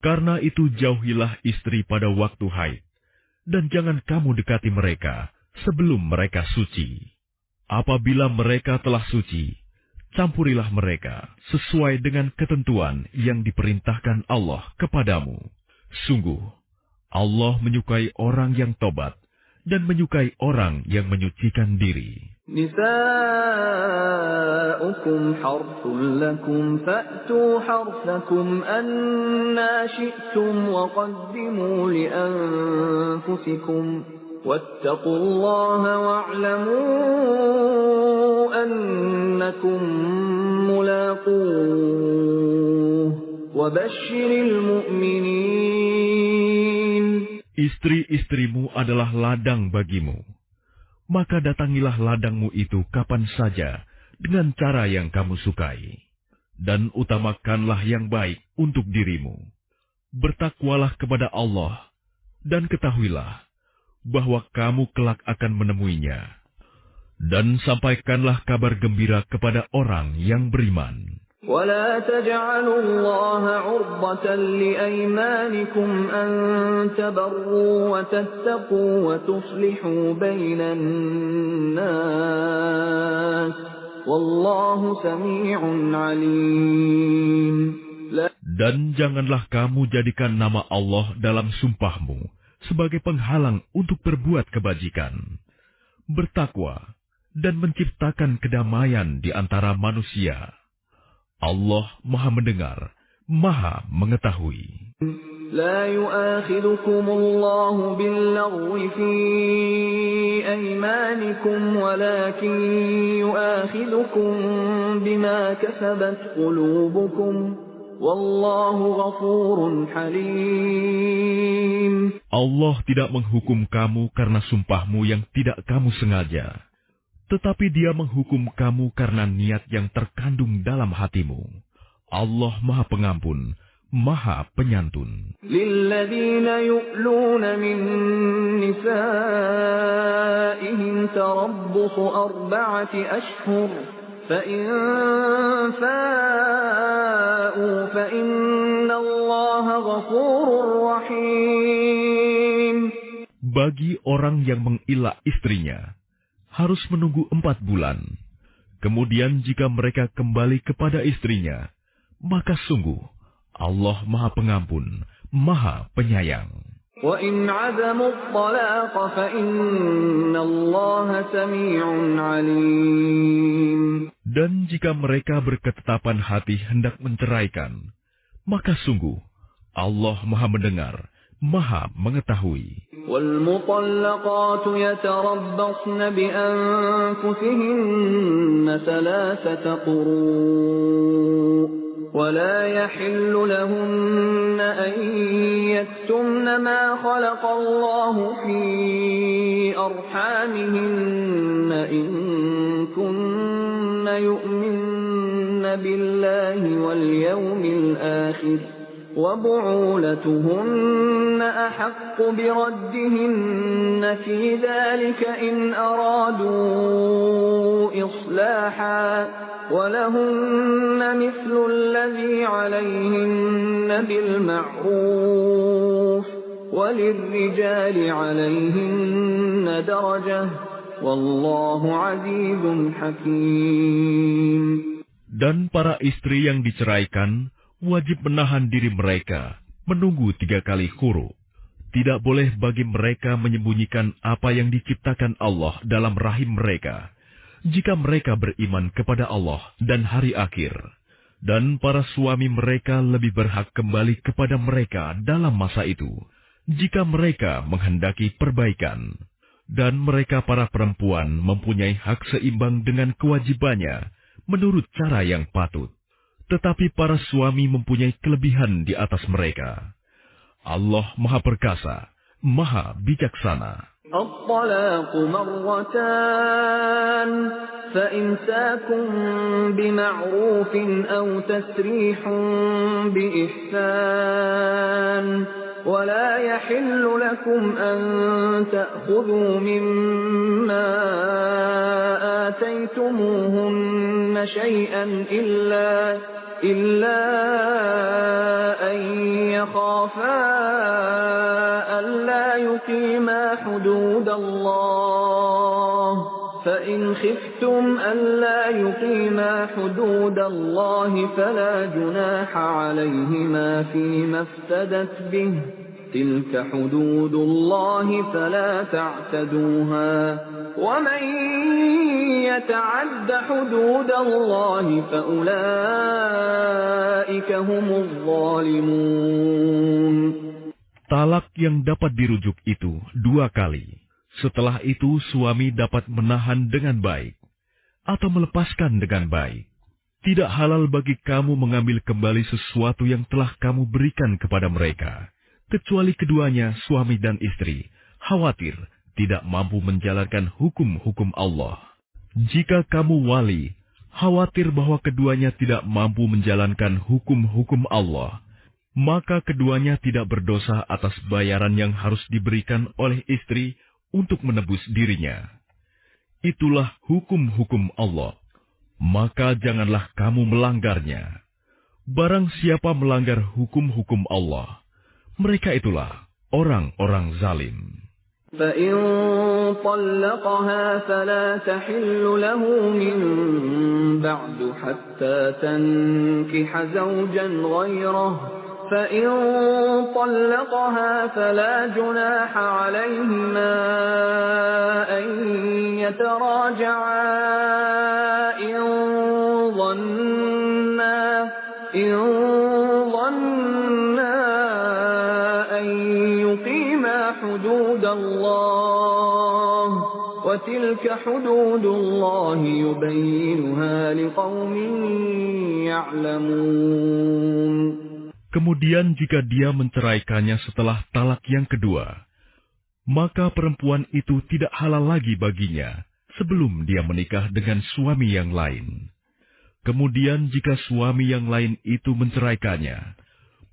Karena itu jauhilah istri pada waktu haid, dan jangan kamu dekati mereka sebelum mereka suci. Apabila mereka telah suci, campurilah mereka sesuai dengan ketentuan yang diperintahkan Allah kepadamu. Sungguh, Allah menyukai orang yang tobat dan menyukai orang yang menyucikan diri. Nisa'ukum harthun lakum fa'tu harthakum anna syi'tum wa qaddimu li anfusikum wattaqullaha wa'lamu annakum mulaquh wa basyiril mu'minin. Istri-istrimu adalah ladang bagimu. Maka datangilah ladangmu itu kapan saja dengan cara yang kamu sukai. Dan utamakanlah yang baik untuk dirimu. Bertakwalah kepada Allah, dan ketahuilah bahwa kamu kelak akan menemuinya. Dan sampaikanlah kabar gembira kepada orang yang beriman. وَلَا تَجْعَلُوا اللَّهَ عُرْضَةً لِأَيْمَانِكُمْ أَن تَبَرُّوا وَتَتَّقُوا وَتُصْلِحُوا بَيْنَ النَّاسِ وَاللَّهُ سَمِيعٌ عَلِيمٌ. Dan janganlah kamu jadikan nama Allah dalam sumpahmu sebagai penghalang untuk berbuat kebajikan. Bertakwa dan menciptakan kedamaian di antara manusia. Allah Maha Mendengar, Maha Mengetahui. لا يؤاخذكم الله باللغو في أيمانكم ولكن يؤاخذكم بما كسبت قلوبكم والله غفور حليم. Allah tidak menghukum kamu karena sumpahmu yang tidak kamu sengaja. Tetapi Dia menghukum kamu karena niat yang terkandung dalam hatimu. Allah Maha Pengampun, Maha Penyantun. Lilladzina yu'luna min nisa'ihim tarabbusu 4 ashhur. فَإِن فَاءُوا فَإِنَّ اللَّهَ غَفُورٌ رَّحِيمٌ. Bagi orang yang mengilah istrinya, harus menunggu 4 bulan. Kemudian jika mereka kembali kepada istrinya, maka sungguh Allah Maha Pengampun, Maha Penyayang. وَإِنْ عَزَمُوا الطَّلَاقَ فَإِنَّ اللَّهَ سَمِيعٌ عَلِيمٌ. Dan jika mereka berketetapan hati hendak menceraikan, maka sungguh Allah Maha Mendengar, Maha Mengetahui. وَالْمُطَلَّقَاتُ يَتَرَبَّصْنَ بِأَنفُسِهِنَّ 3 قُرُوءٍ وَلَا يَحِلُّ لَهُنَّ أَن يَكْتُمْنَ مَا خَلَقَ اللَّهُ فِي أَرْحَامِهِنَّ إِن كُنَّ يُؤْمِنَّ بِاللَّهِ وَالْيَوْمِ الْآخِرِ وَبُعُولَتُهُنَّ أَحَقُّ بِرَدِّهِنَّ فِي ذَلِكَ إِنْ أَرَادُوا إِصْلَاحًا وَلَهُنَّ مِثْلُ الَّذِي عَلَيْهِنَّ بِالْمَعْرُوفِ وَلِلرِّجَالِ عَلَيْهِنَّ دَرَجَةٌ وَاللَّهُ عَزِيزٌ حَكِيمٌ. Dan para istri yang diceraikan wajib menahan diri mereka, menunggu 3 kali quru. Tidak boleh bagi mereka menyembunyikan apa yang diciptakan Allah dalam rahim mereka, jika mereka beriman kepada Allah dan hari akhir. Dan para suami mereka lebih berhak kembali kepada mereka dalam masa itu, jika mereka menghendaki perbaikan. Dan mereka para perempuan mempunyai hak seimbang dengan kewajibannya, menurut cara yang patut. Tetapi para suami mempunyai kelebihan di atas mereka. Allah Maha Perkasa, Maha Bijaksana. الطلاق مرتان فإمساك بمعروف أو تسريح بإحسان ولا يحل لكم أن تأخذوا مما آتيتموهن شيئا إلا أن يخافا ألا يقيما حدود الله فإن خفتم ألا يقيما حدود الله فلا جناح عليهما فيما افتدت به تلك حدود الله فلا تعتدوها ومن يتعد حدود الله فأولئك هم الظالمون. Talak yang dapat dirujuk itu 2 kali. Setelah itu suami dapat menahan dengan baik atau melepaskan dengan baik. Tidak halal bagi kamu mengambil kembali sesuatu yang telah kamu berikan kepada mereka, kecuali keduanya suami dan istri khawatir tidak mampu menjalankan hukum-hukum Allah. Jika kamu wali khawatir bahwa keduanya tidak mampu menjalankan hukum-hukum Allah, maka keduanya tidak berdosa atas bayaran yang harus diberikan oleh istri untuk menebus dirinya. Itulah hukum-hukum Allah, maka janganlah kamu melanggarnya. Barang siapa melanggar hukum-hukum Allah, mereka itulah orang-orang zalim. فَإِن طَلَّقَهَا فَلَا تَحِلُّ لَهُ مِن بَعْدُ حَتَّى تَنكِحَ زَوْجًا غَيْرَهُ فَإِن طَلَّقَهَا فَلَا جُنَاحَ عَلَيْهِمَا أَن يَتَرَاجَعَا إِن ظَنَّا أَن يُقِيمَا حُدُودَ اللَّهِ وَتِلْكَ حُدُودُ اللَّهِ يُبَيِّنُهَا لِقَوْمٍ يَعْلَمُونَ. Kemudian jika dia menceraikannya setelah talak yang kedua, maka perempuan itu tidak halal lagi baginya sebelum dia menikah dengan suami yang lain. Kemudian jika suami yang lain itu menceraikannya,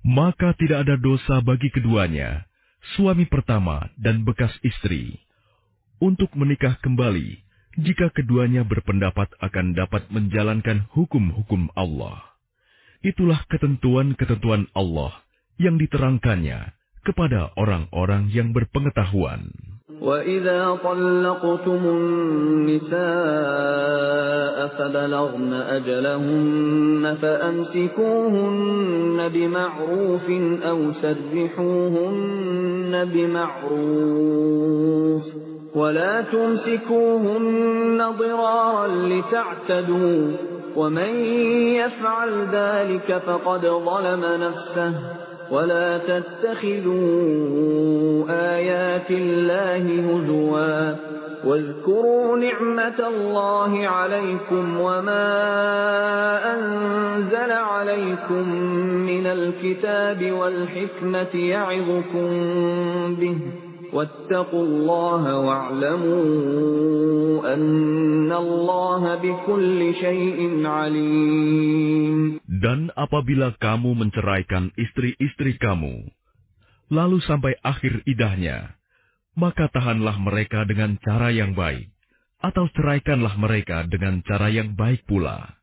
maka tidak ada dosa bagi keduanya, suami pertama dan bekas istri, untuk menikah kembali jika keduanya berpendapat akan dapat menjalankan hukum-hukum Allah. Itulah ketentuan-ketentuan Allah yang diterangkannya kepada orang-orang yang berpengetahuan. وَإِذَا طَلَّقْتُمُ النِّسَاءَ فَبَلَغْنَ أَجَلَهُنَّ فَأَمْسِكُوهُنَّ بِمَعْرُوفٍ أَوْ سَرِّحُوهُنَّ بِمَعْرُوفٍ وَلَا تُمْسِكُوهُنَّ ضِرَارًا لِتَعْتَدُوا وَمَنْ يَفْعَلْ ذَلِكَ فَقَدْ ظَلَمَ نَفْسَهُ وَلَا تَتَّخِذُوا آيَاتِ اللَّهِ هُزُوًا وَاذْكُرُوا نِعْمَةَ اللَّهِ عَلَيْكُمْ وَمَا أَنزَلَ عَلَيْكُمْ مِنَ الْكِتَابِ وَالْحِكْمَةِ يَعِظُكُمْ بِهِ وَاتَّقُوا اللَّهَ وَاعْلَمُوا أَنَّ اللَّهَ بِكُلِّ شَيْءٍ عَلِيمٌ. Dan apabila kamu menceraikan istri-istri kamu, lalu sampai akhir idahnya, maka tahanlah mereka dengan cara yang baik, atau ceraikanlah mereka dengan cara yang baik pula.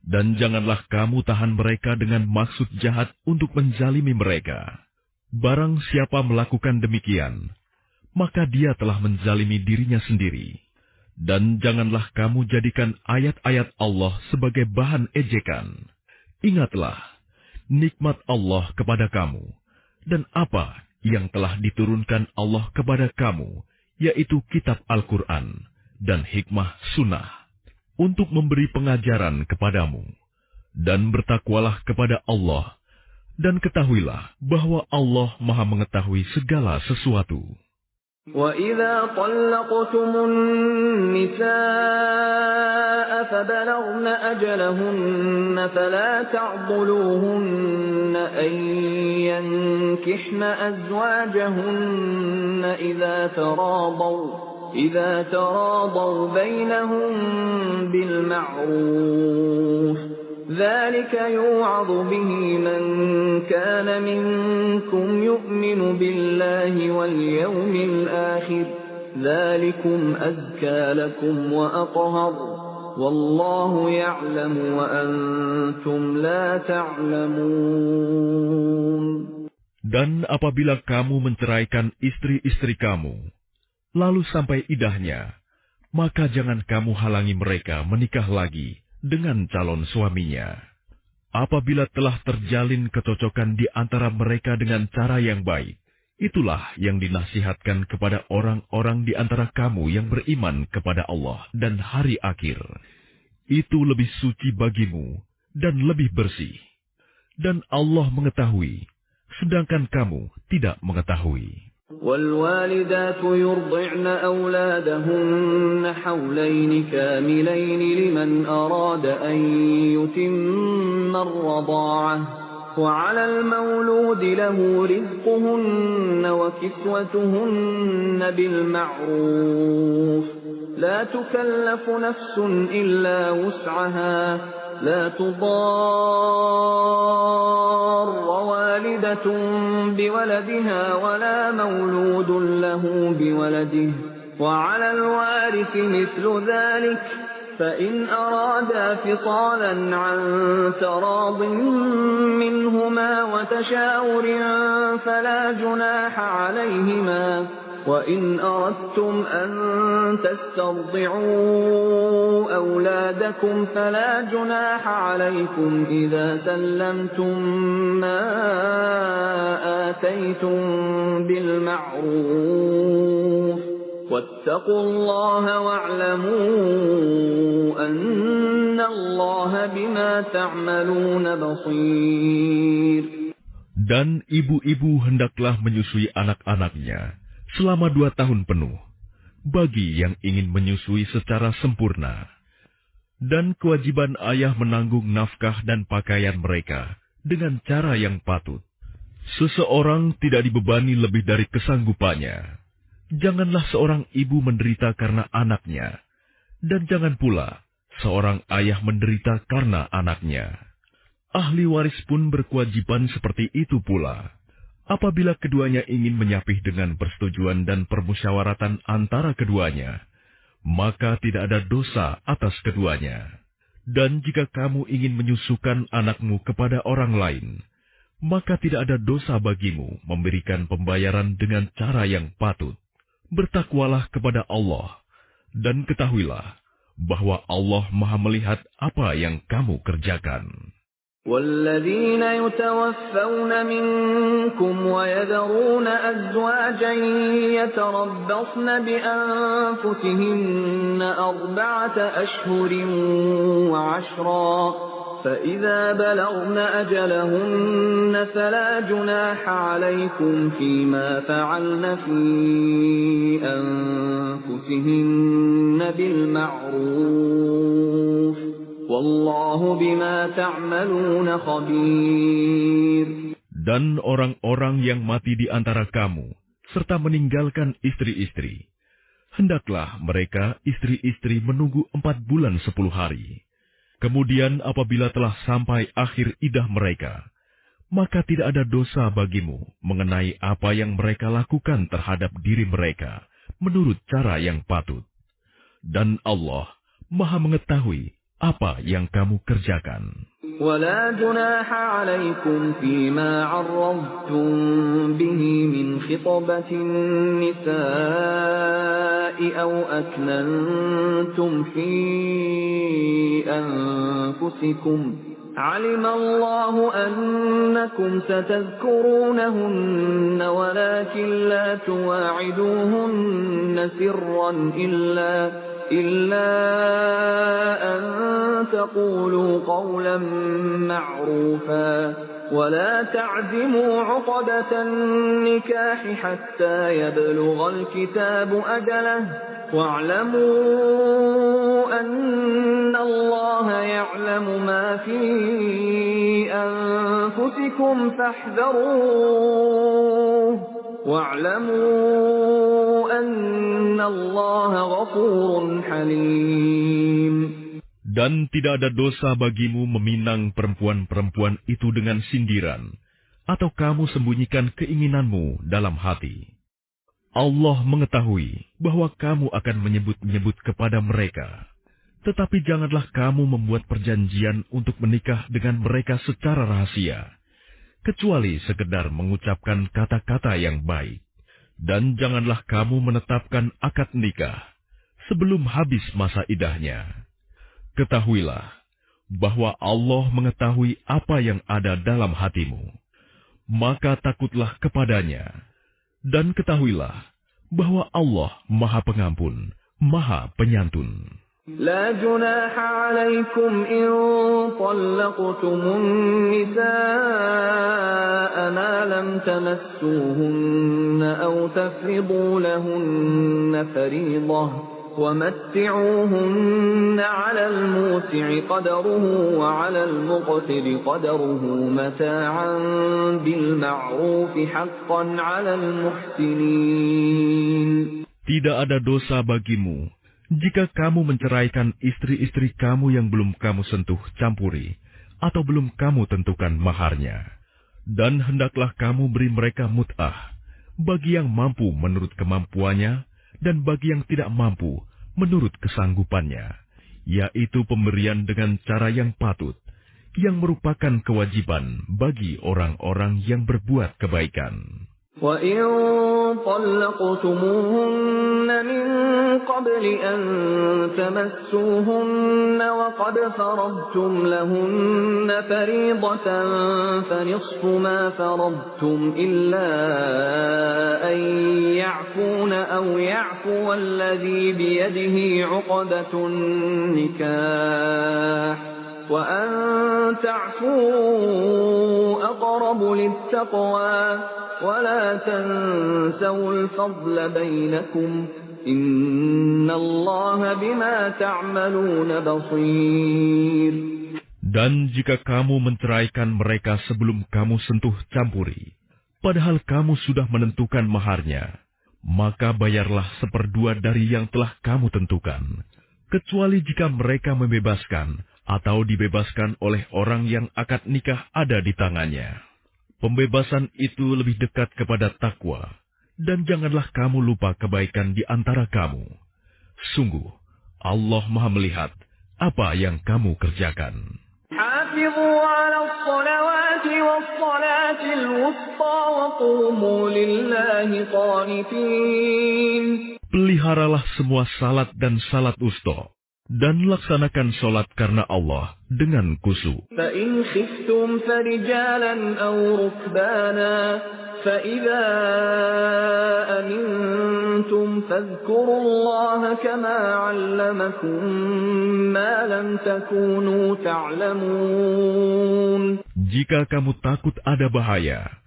Dan janganlah kamu tahan mereka dengan maksud jahat untuk menzalimi mereka. Barang siapa melakukan demikian, maka dia telah menzalimi dirinya sendiri. Dan janganlah kamu jadikan ayat-ayat Allah sebagai bahan ejekan. Ingatlah nikmat Allah kepada kamu, dan apa yang telah diturunkan Allah kepada kamu, yaitu kitab Al-Quran dan hikmah sunnah, untuk memberi pengajaran kepadamu. Dan bertakwalah kepada Allah, dan ketahuilah bahwa Allah Maha mengetahui segala sesuatu. وَإِذَا طَلَّقْتُمُ النِّسَاءَ فَبَلَغْنَ أَجَلَهُنَّ فَلَا تَعْضُلُوهُنَّ أَن يَنكِحْنَ أَزْوَاجَهُنَّ إِذَا تَرَاضَوْا بَيْنَهُم بِالْمَعْرُوفِ ذَلِكَ يُوعَظُ بِهِ مَن كَانَ مِنكُمْ يُؤْمِنُ بِاللَّهِ وَالْيَوْمِ الْآخِرِ ذَلِكُمْ أَزْكَى لَكُمْ وَأَطْهَرُ وَاللَّهُ يَعْلَمُ وَأَنْتُمْ لَا تَعْلَمُونَ. Dan apabila kamu menceraikan istri-istri kamu, lalu sampai idahnya, maka jangan kamu halangi mereka menikah lagi dengan calon suaminya. Apabila telah terjalin kecocokan di antara mereka dengan cara yang baik, itulah yang dinasihatkan kepada orang-orang di antara kamu yang beriman kepada Allah dan hari akhir. Itu lebih suci bagimu dan lebih bersih. Dan Allah mengetahui, sedangkan kamu tidak mengetahui. والوالدات يرضعن أولادهن حولين كاملين لمن أراد أن يتم الرضاعة وعلى المولود له رزقهن وكسوتهن بالمعروف لا تكلف نفس إلا وسعها لا تضار والدة بولدها ولا مولود له بولده وعلى الوارث مثل ذلك فإن أرادا فصالا عن تراض منهما وتشاور فلا جناح عليهما وإن أردتم أن تسترضعوا أولادكم فلا جناح عليكم إذا سلمتم ما آتيتم بالمعروف واتقوا الله واعلموا أن الله بما تعملون بصير. Dan ibu-ibu hendaklah menyusui anak-anaknya selama 2 tahun penuh, bagi yang ingin menyusui secara sempurna. Dan kewajiban ayah menanggung nafkah dan pakaian mereka dengan cara yang patut. Seseorang tidak dibebani lebih dari kesanggupannya. Janganlah seorang ibu menderita karena anaknya, dan jangan pula seorang ayah menderita karena anaknya. Ahli waris pun berkewajiban seperti itu pula. Apabila keduanya ingin menyapih dengan persetujuan dan permusyawaratan antara keduanya, maka tidak ada dosa atas keduanya. Dan jika kamu ingin menyusukan anakmu kepada orang lain, maka tidak ada dosa bagimu memberikan pembayaran dengan cara yang patut. Bertakwalah kepada Allah, dan ketahuilah bahwa Allah Maha melihat apa yang kamu kerjakan. والذين يتوفون منكم ويذرون أزواجا يتربصن بأنفسهن 4 أشهر وعشرا فإذا بلغن أجلهن فلا جناح عليكم فيما فعلن في أنفسهن بالمعروف Wallahu bima ta'maluna khabir. Dan orang-orang yang mati di antara kamu, serta meninggalkan istri-istri, hendaklah mereka istri-istri menunggu 4 bulan 10 hari. Kemudian apabila telah sampai akhir idah mereka, maka tidak ada dosa bagimu mengenai apa yang mereka lakukan terhadap diri mereka, menurut cara yang patut. Dan Allah Maha mengetahui apa yang kamu kerjakan. ولا جناح عليكم فيما عرضتم به من خطبة النساء أو أكننتم في أنفسكم علم الله أنكم ستذكرونهن ولكن لا تواعدوهن سرا إلا أن تقولوا قولا معروفا ولا تعزموا عقدة النكاح حتى يبلغ الكتاب أجله واعلموا أن الله يعلم ما في أنفسكم فاحذروه واعلموا أن الله غفور حليم. Dan tidak ada dosa bagimu meminang perempuan-perempuan itu dengan sindiran, atau kamu sembunyikan keinginanmu dalam hati. Allah mengetahui bahwa kamu akan menyebut-nyebut kepada mereka. Tetapi janganlah kamu membuat perjanjian untuk menikah dengan mereka secara rahasia. kecuali sekedar mengucapkan kata-kata yang baik. Dan janganlah kamu menetapkan akad nikah sebelum habis masa idahnya. Ketahuilah bahwa Allah mengetahui apa yang ada dalam hatimu. Maka takutlah kepadanya, dan ketahuilah bahwa Allah Maha Pengampun, Maha Penyantun. لا جناح عليكم إن طلقتم النساء ما لم تمسوهن أو تفرضوا لهن فريضة ومتعوهن على الموسع قدره وعلى المقتر قدره متاعا بالمعروف حقا على المحسنين. Tidak ada dosa bagimu jika kamu menceraikan istri-istri kamu yang belum kamu sentuh campuri atau belum kamu tentukan maharnya. Dan hendaklah kamu beri mereka mut'ah bagi yang mampu menurut kemampuannya dan bagi yang tidak mampu menurut kesanggupannya, yaitu pemberian dengan cara yang patut, yang merupakan kewajiban bagi orang-orang yang berbuat kebaikan. وَإِن طَلَّقْتُمُوهُنَّ مِن قَبْلِ أَن تَمَسُّوهُنَّ وَقَدْ فَرَضْتُمْ لَهُنَّ فَرِيضَةً فَنِصْفُ مَا فَرَضْتُمْ إِلَّا أَن يَعْفُونَ أَوْ يَعْفُوَ الَّذِي بِيَدِهِ عُقْدَةُ النِّكَاحِ وَأَن تَعْفُوا أَقْرَبُ لِلتَّقْوَى وَلَا تَنْسَوُا الْفَضْلَ بَيْنَكُمْ إِنَّ اللَّهَ بِمَا تَعْمَلُونَ بَصِيرٌ. Dan jika kamu menceraikan mereka sebelum kamu sentuh campuri, padahal kamu sudah menentukan maharnya, maka bayarlah 1/2 dari yang telah kamu tentukan, kecuali jika mereka membebaskan atau dibebaskan oleh orang yang akad nikah ada di tangannya. Pembebasan itu lebih dekat kepada takwa, dan janganlah kamu lupa kebaikan di antara kamu. Sungguh, Allah Maha melihat apa yang kamu kerjakan. حافظوا على الصلوات والصلاة الوسطى وقوموا لله قانتين. Peliharalah semua salat dan salat wusta, dan laksanakan salat karena Allah dengan khusyuk. فإن خفتم فرجالا أو ركبانا فإذا أمنتم فاذكروا الله كما علمكم ما لم تكونوا تعلمون. Jika kamu takut ada bahaya,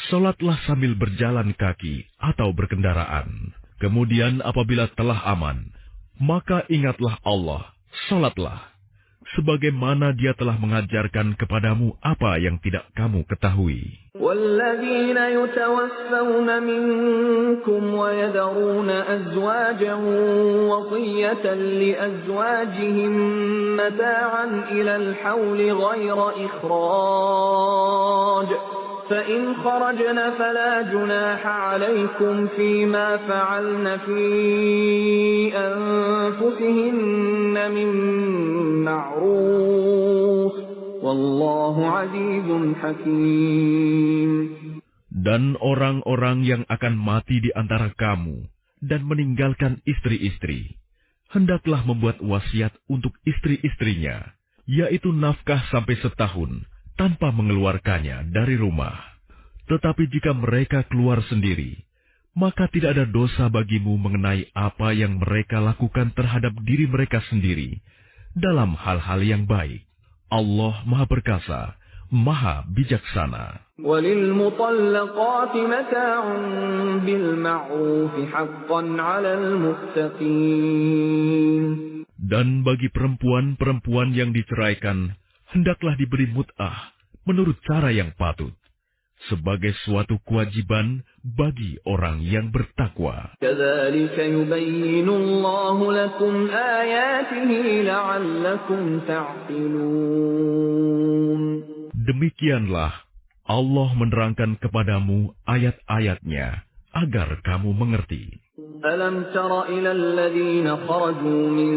salatlah sambil berjalan kaki atau berkendaraan. Kemudian apabila telah aman, maka ingatlah Allah, salatlah, sebagaimana Dia telah mengajarkan kepadamu apa yang tidak kamu ketahui. وَالَّذِينَ يُتَوَفَّوْنَ مِنكُمْ وَيَذَرُونَ أَزْوَاجًا وَصِيَّةً لِأَزْوَاجِهِم مَّتَاعًا إِلَى الْحَوْلِ غَيْرَ إِخْرَاجٍ فَإِنْ خَرَجْنَ فَلَا جُنَاحَ عَلَيْكُمْ فِيمَا فَعَلْنَ فِي أَنفُسِهِنَّ مِن مَّعْرُوفٍ وَاللَّهُ عَزِيزٌ حَكِيمٌ. Dan orang-orang yang akan mati di antara kamu dan meninggalkan istri-istri, hendaklah membuat wasiat untuk istri-istrinya, yaitu nafkah sampai setahun, tanpa mengeluarkannya dari rumah. Tetapi jika mereka keluar sendiri, maka tidak ada dosa bagimu mengenai apa yang mereka lakukan terhadap diri mereka sendiri dalam hal-hal yang baik. Allah Maha Perkasa, Maha Bijaksana. وَلِلْمُطَلَّقَاتِ مَتَاعٌ بِالْمَعْرُوفِ حَقًّا عَلَى الْمُتَّقِينَ. Dan bagi perempuan-perempuan yang diceraikan, hendaklah diberi mut'ah menurut cara yang patut, sebagai suatu kewajiban bagi orang yang bertakwa. كَذَلِكَ يُبَيِّنُ اللَّهُ لَكُمْ آيَاتِهِ لَعَلَّكُمْ تَعْقِلُونَ. Demikianlah Allah menerangkan kepadamu ayat-ayatnya agar kamu mengerti. ألم تر إلى الذين خرجوا من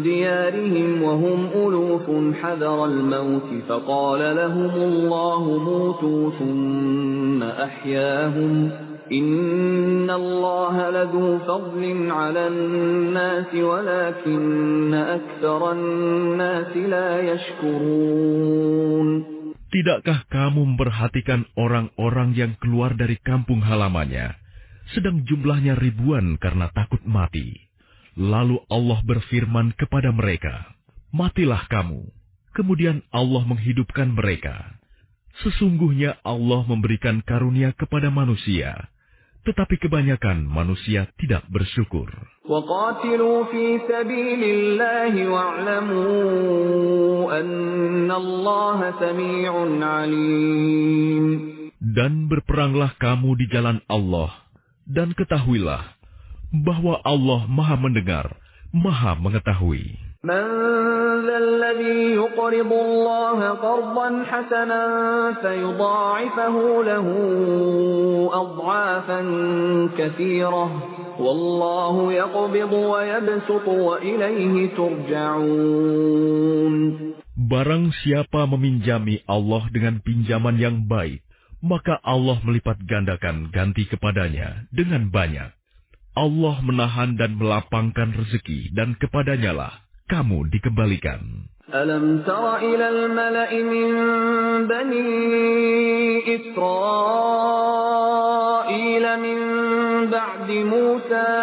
ديارهم وهم ألوف حذر الموت فقال لهم الله موتوا ثم أحياهم إن الله لذو فضل على الناس ولكن أكثر الناس لا يشكرون. Tidakkah kamu memperhatikan orang-orang yang keluar dari kampung halamannya, sedang jumlahnya ribuan karena takut mati? Lalu Allah berfirman kepada mereka, "Matilah kamu." Kemudian Allah menghidupkan mereka. Sesungguhnya Allah memberikan karunia kepada manusia, tetapi kebanyakan manusia tidak bersyukur. وَقَاتِلُوا فِي سَبِيلِ اللَّهِ وَاعْلَمُوا أَنَّ اللَّهَ سَمِيعٌ عَلِيمٌ. Dan berperanglah kamu di jalan Allah, dan ketahuilah bahwa Allah Maha mendengar, Maha mengetahui. مَنْ ذَا الَّذِي يُقْرِضُ اللَّهَ قَرْضًا حَسَنًا فَيُضَاعِفَهُ لَهُ أَضْعَافًا كَثِيرَةً وَاللَّهُ يَقْبِضُ وَيَبْسُطُ وَإِلَيْهِ تُرْجَعُونَ. Barang siapa meminjami Allah dengan pinjaman yang baik, maka Allah melipat gandakan ganti kepadanya dengan banyak. Allah menahan dan melapangkan rezeki, dan kepadanya lah kamu dikembalikan. أَلَمْ تَرَ إِلَى الْمَلَإِ مِنْ بَنِي إِسْرَائِيلَ مِنْ بَعْدِ مُوسَى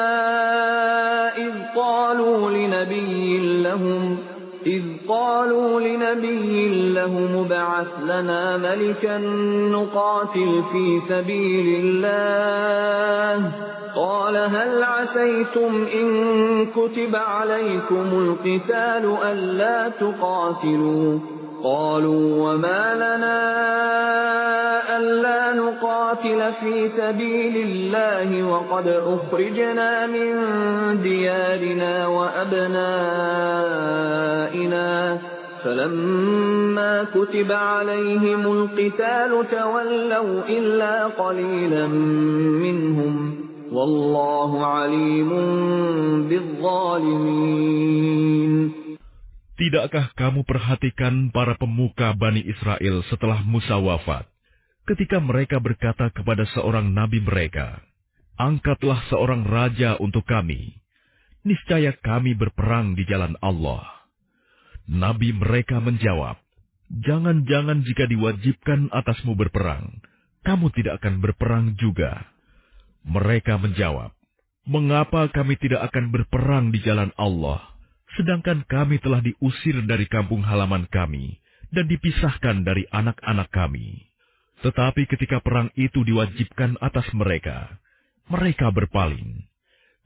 إِذْ قَالُوا لِنَبِيٍّ لَهُمُ ابْعَثْ لَنَا مَلِكًا نُقَاتِلْ فِي سَبِيلِ اللَّهِ قال هل عسيتم إن كتب عليكم القتال ألا تقاتلوا قالوا وما لنا ألا نقاتل في سبيل الله وقد أخرجنا من ديارنا وأبنائنا فلما كتب عليهم القتال تولوا إلا قليلا منهم Wallahu alimun bizzalimin. Tidakkah kamu perhatikan para pemuka Bani Israel setelah Musa wafat, ketika mereka berkata kepada seorang nabi mereka, "Angkatlah seorang raja untuk kami, niscaya kami berperang di jalan Allah." Nabi mereka menjawab, "Jangan-jangan jika diwajibkan atasmu berperang, kamu tidak akan berperang juga." Mereka menjawab, "Mengapa kami tidak akan berperang di jalan Allah, sedangkan kami telah diusir dari kampung halaman kami dan dipisahkan dari anak-anak kami?" Tetapi ketika perang itu diwajibkan atas mereka, mereka berpaling,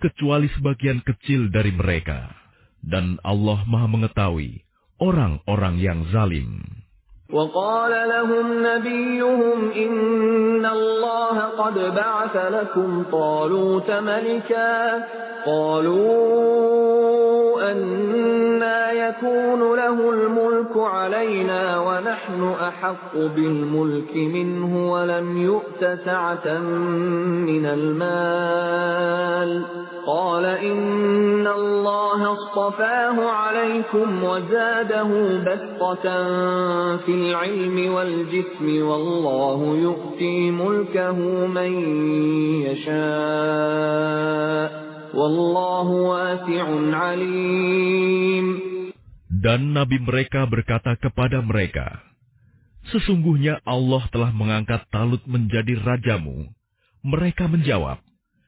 kecuali sebagian kecil dari mereka. Dan Allah Maha mengetahui orang-orang yang zalim. وقال لهم نبيهم إن الله قد بعث لكم طالوت ملكا قالوا أنى يكون له الملك علينا ونحن أحق بالملك منه ولم يؤت سعة من المال قال إن الله اصطفاه عليكم وزاده بسطة في العلم والجسم والله يؤتي ملكه من يشاء والله واسع عليم. Dan nabi mereka berkata kepada mereka, "Sesungguhnya Allah telah mengangkat Talut menjadi rajamu." Mereka menjawab,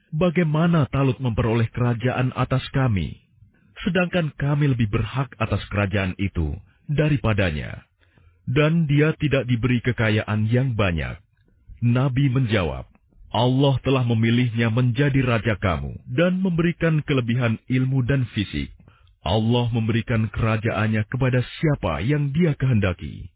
"Bagaimana Talut memperoleh kerajaan atas kami, sedangkan kami lebih berhak atas kerajaan itu daripadanya, dan dia tidak diberi kekayaan yang banyak." Nabi menjawab, "Allah telah memilihnya menjadi raja kamu dan memberikan kelebihan ilmu dan fisik. Allah memberikan kerajaannya kepada siapa yang Dia kehendaki,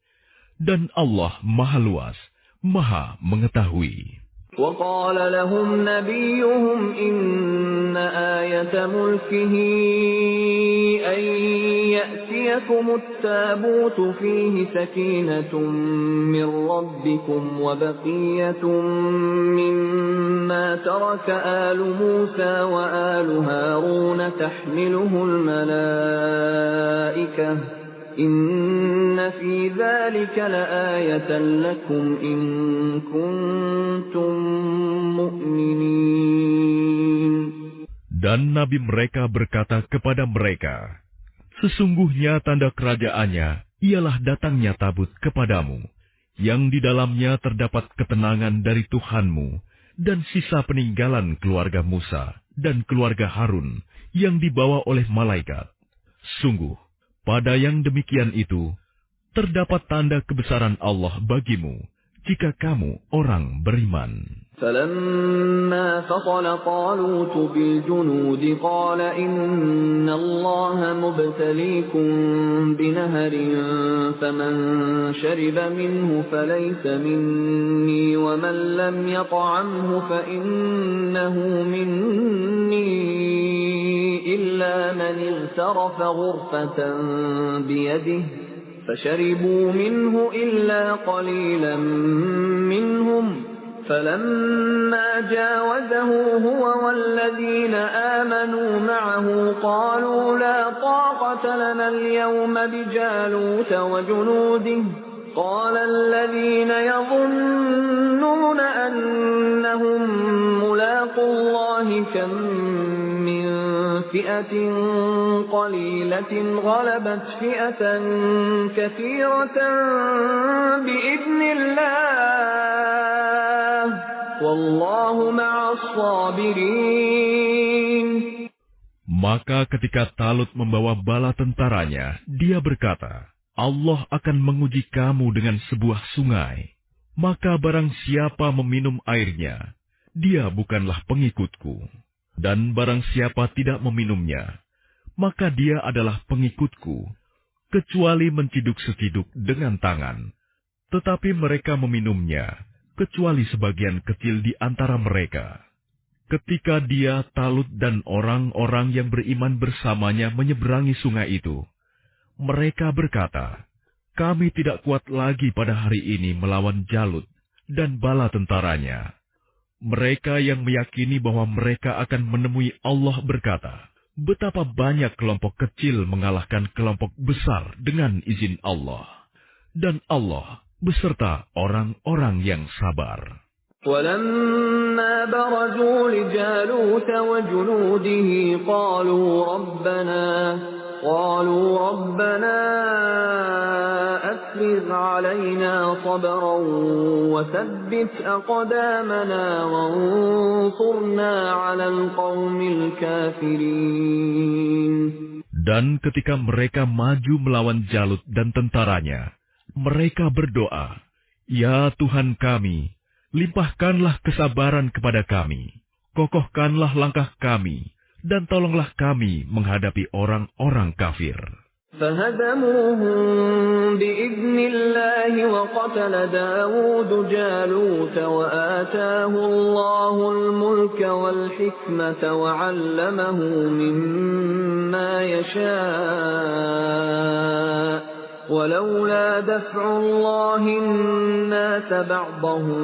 dan Allah Maha Luas, Maha Mengetahui." وقال لهم نبيهم إن آية ملكه أن يأتيكم التابوت فيه سكينة من ربكم وبقية مما ما ترك آل موسى وآل هارون تحمله الملائكة إن في ذلك لآية لكم إن كنتم مؤمنين. Dan Nabi mereka berkata kepada mereka, sesungguhnya tanda kerajaannya ialah datangnya tabut kepadamu, yang di dalamnya terdapat ketenangan dari Tuhanmu, dan sisa peninggalan keluarga Musa dan keluarga Harun yang dibawa oleh malaikat. Sungguh, pada yang demikian itu, terdapat tanda kebesaran Allah bagimu, jika kamu orang beriman. فلما فصل طالوت بالجنود قال إن الله مبتليكم بنهر فمن شرب منه فليس مني ومن لم يطعمه فإنه مني إلا من اغترف غرفة بيده فشربوا منه إلا قليلا منهم فلما جاوزه هو والذين آمنوا معه قالوا لا طاقة لنا اليوم بجالوت وجنوده قال الذين يظنون أنهم ملاقو الله كم من فئة قليلة غلبت فئة كثيرة بإذن الله والله مع الصابرين. Maka ketika Talut membawa bala tentaranya, dia berkata, Allah akan menguji kamu dengan sebuah sungai. Maka barang siapa meminum airnya, dia bukanlah pengikutku. Dan barang siapa tidak meminumnya, maka dia adalah pengikutku, kecuali menciduk-seciduk dengan tangan. Tetapi mereka meminumnya, kecuali sebagian kecil di antara mereka. Ketika dia, Talut dan orang-orang yang beriman bersamanya menyeberangi sungai itu, mereka berkata, kami tidak kuat lagi pada hari ini melawan Jalut dan bala tentaranya. Mereka yang meyakini bahwa mereka akan menemui Allah berkata, betapa banyak kelompok kecil mengalahkan kelompok besar dengan izin Allah. Dan Allah beserta orang-orang yang sabar. ولما برزوا لجالوت وجنوده قالوا ربنا أفرغ علينا صبرا وثبت أقدامنا وانصرنا على القوم الكافرين. Dan ketika mereka maju melawan Jalut dan tentaranya, mereka berdoa, ya Tuhan kami, limpahkanlah kesabaran kepada kami, kokohkanlah langkah kami, dan tolonglah kami menghadapi orang-orang kafir. فهزموهم بإذن الله وقتل داود جالوت وآتاه الله الملك والحكمة وعلمه مما يشاء ولولا دفع الله الناس بعضهم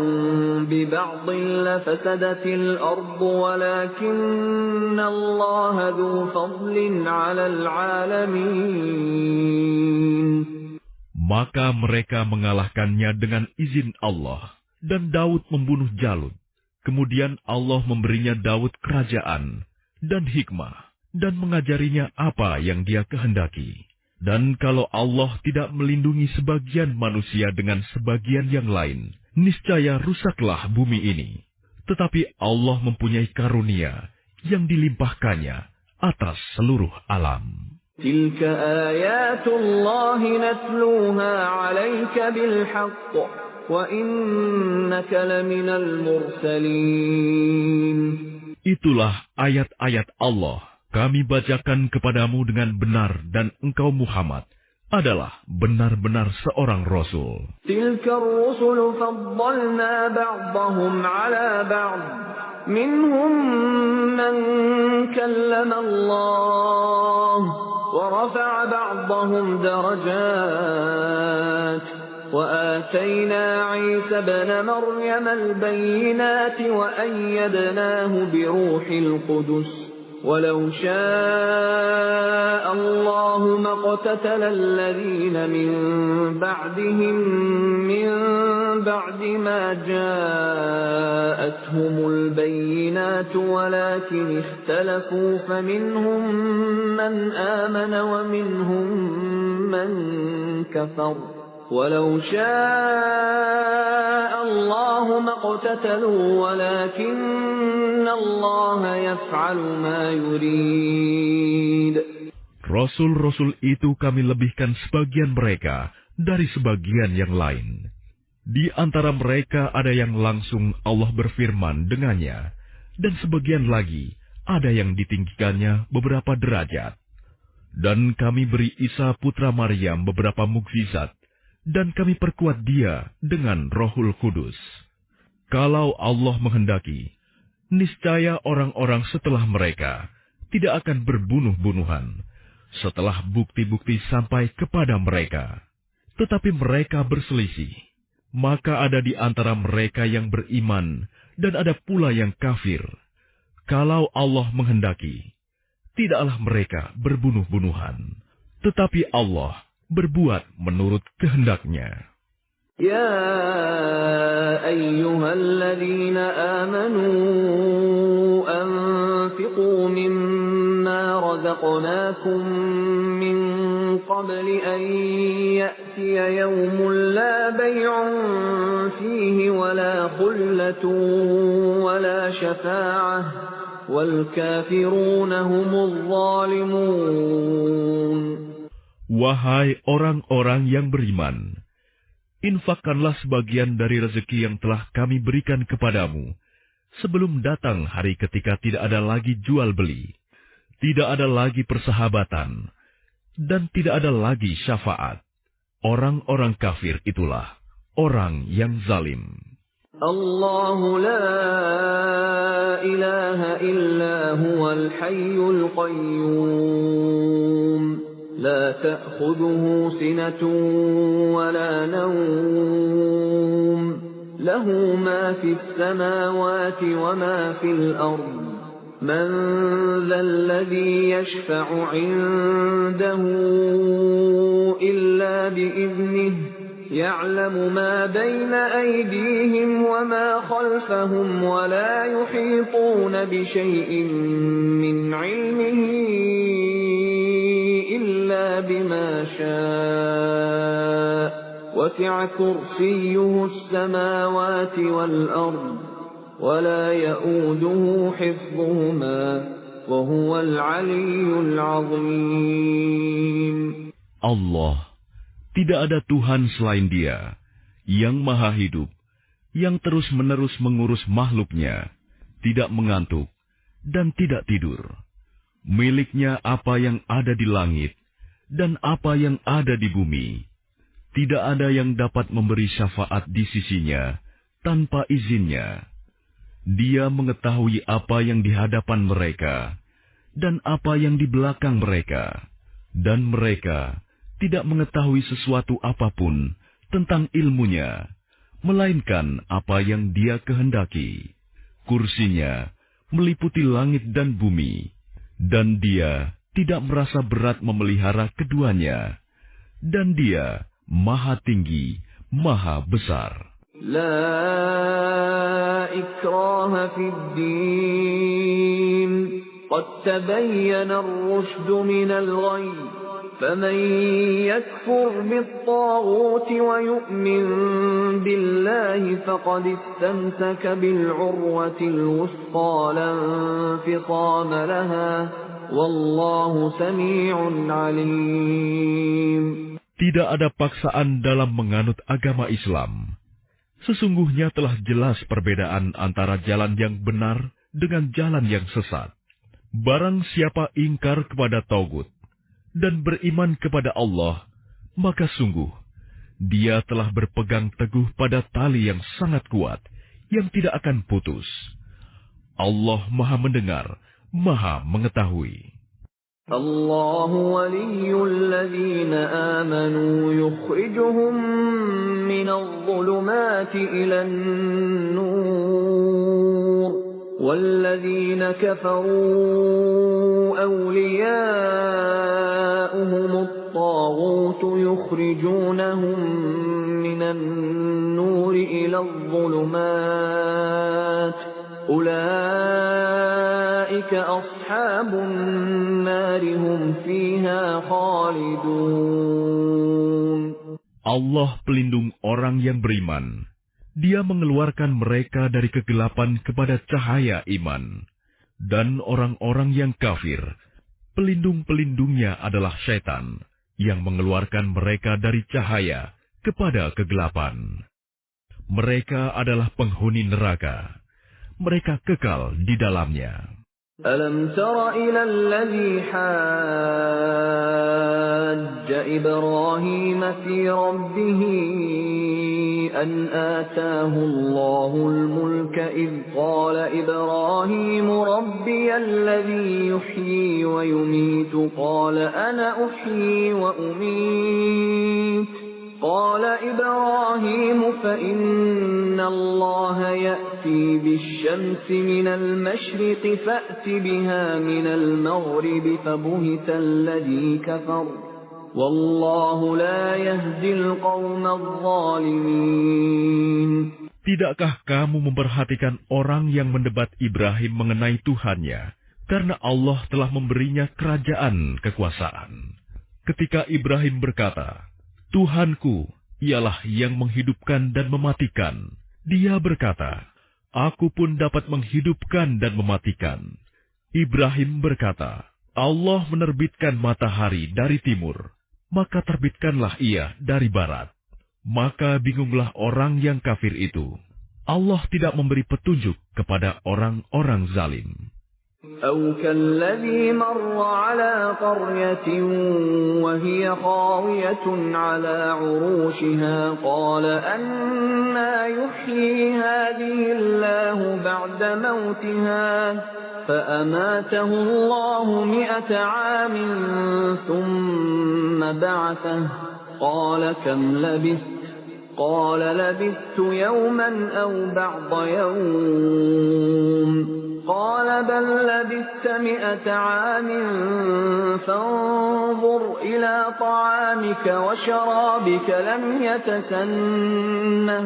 ببعض لفسدت الأرض ولكن الله ذو فضل على العالمين. Maka mereka mengalahkannya dengan izin Allah, dan Daud membunuh Jalut. Kemudian Allah memberinya Daud kerajaan dan hikmah, dan mengajarinya apa yang dia kehendaki. Dan kalau Allah tidak melindungi sebagian manusia dengan sebagian yang lain, niscaya rusaklah bumi ini. Tetapi Allah mempunyai karunia yang dilimpahkannya atas seluruh alam. Tilka ayatullah natluha 'alaika bilhaqq wa innaka laminal mursalin. Itulah ayat-ayat Allah. Kami bacakan kepadamu dengan benar dan engkau Muhammad adalah benar-benar seorang Rasul. Tilka ar-rusulu faddalna ba'dahum 'ala ba'd. Minhum man kallama Allah wa rafa'a ba'dahum darajat. وآتينا عيسى ابن مريم البينات وأيدناه بروح القدس ولو شاء الله ما اقتتل الذين من بعدهم من بعد ما جاءتهم البينات ولكن اختلفوا فمنهم من آمن ومنهم من كفر ولو شاء الله ما اقتتلوا ولكن الله يفعل ما يريد. Rasul-rasul itu kami lebihkan sebagian mereka dari sebagian yang lain. Di antara mereka ada yang langsung Allah berfirman dengannya, dan sebagian lagi ada yang ditinggikannya beberapa derajat. Dan kami beri Isa putra Maryam beberapa mukjizat, dan kami perkuat dia dengan Rohul Kudus. Kalau Allah menghendaki, niscaya orang-orang setelah mereka tidak akan berbunuh-bunuhan setelah bukti-bukti sampai kepada mereka. Tetapi mereka berselisih, maka ada di antara mereka yang beriman dan ada pula yang kafir. Kalau Allah menghendaki, tidaklah mereka berbunuh-bunuhan, tetapi Allah berbuat menurut kehendak-Nya. Ya ayyuhalladzina amanu anfiqu mimma razaqnakum min qabli an ya'tiya yawmun la bay'un fihi wala khullatun wala syafa'ah wal kafiruna humuz zalimun. Wahai orang-orang yang beriman, infakkanlah sebagian dari rezeki yang telah kami berikan kepadamu, sebelum datang hari ketika tidak ada lagi jual beli, tidak ada lagi persahabatan, dan tidak ada lagi syafaat. Orang-orang kafir itulah orang yang zalim. Allahu la ilaha illa huwal hayyul qayyum. لا تأخذه سنة ولا نوم له ما في السماوات وما في الأرض من ذا الذي يشفع عنده إلا بإذنه يعلم ما بين أيديهم وما خلفهم ولا يحيطون بشيء من علمه بما شاء وسع كرسيه السماوات والأرض ولا يؤوده حفظهما وهو العلي العظيم. Allah, tidak ada Tuhan selain Dia, yang maha hidup, yang terus-menerus mengurus makhluknya, tidak mengantuk, dan tidak tidur. Miliknya apa yang ada di langit dan apa yang ada di bumi. Tidak ada yang dapat memberi syafaat di sisinya tanpa izinnya. Dia mengetahui apa yang di hadapan mereka dan apa yang di belakang mereka, dan mereka tidak mengetahui sesuatu apapun tentang ilmunya, melainkan apa yang Dia kehendaki. Kursinya meliputi langit dan bumi, dan Dia tidak merasa berat memelihara keduanya, dan Dia maha tinggi, maha besar. La ikraha fid din, qad tabayyana ar-rushdu minal ghayy, faman yakfur bit-taghut wa yu'min billahi faqad istamsaka bil-'urwatil wuthqa la infisama laha. Wallahu sami'un alim. Tidak ada paksaan dalam menganut agama Islam. Sesungguhnya telah jelas perbedaan antara jalan yang benar dengan jalan yang sesat. Barang siapa ingkar kepada Taugut dan beriman kepada Allah, maka sungguh dia telah berpegang teguh pada tali yang sangat kuat, yang tidak akan putus. Allah Maha mendengar, Maha mengetahui. الله ولي الذين آمنوا يخرجهم من الظلمات إلى النور والذين كفروا أولياؤهم الطاغوت يخرجونهم من النور إلى الظلمات أولئك أصحاب النار هم فيها خالدون. Allah pelindung orang yang beriman. Dia mengeluarkan mereka dari kegelapan kepada cahaya iman. Dan orang-orang yang kafir, pelindung-pelindungnya adalah syaitan, yang mengeluarkan mereka dari cahaya kepada kegelapan. Mereka adalah penghuni neraka. Mereka kekal di dalamnya. ألم تر إلى الذي حاج إبراهيم في ربه أن آتاه الله الملك إذ قال إبراهيم ربي الذي يحيي ويميت قال أنا أحيي وأميت قال إبراهيم فإن الله يأتي بالشمس من المشرق فأت بها من المغرب فبهت الذي كفر والله لا يهدي القوم الظالمين. Tidakkah kamu memperhatikan orang yang mendebat Ibrahim mengenai Tuhannya, karena Allah telah memberinya kerajaan kekuasaan. Ketika Ibrahim berkata, Tuhanku, ialah yang menghidupkan dan mematikan. Dia berkata, aku pun dapat menghidupkan dan mematikan. Ibrahim berkata, Allah menerbitkan matahari dari timur, maka terbitkanlah ia dari barat. Maka bingunglah orang yang kafir itu. Allah tidak memberi petunjuk kepada orang-orang zalim. أو كالذي مر على قرية وهي خاوية على عروشها قال أنى يحيي هذه الله بعد موتها فأماته الله 100 عام ثم بعثه قال كم لبثت قال لبثت يوما أو بعض يوم قال بل لبثت 100 عام فانظر إلى طعامك وشرابك لم يتسنه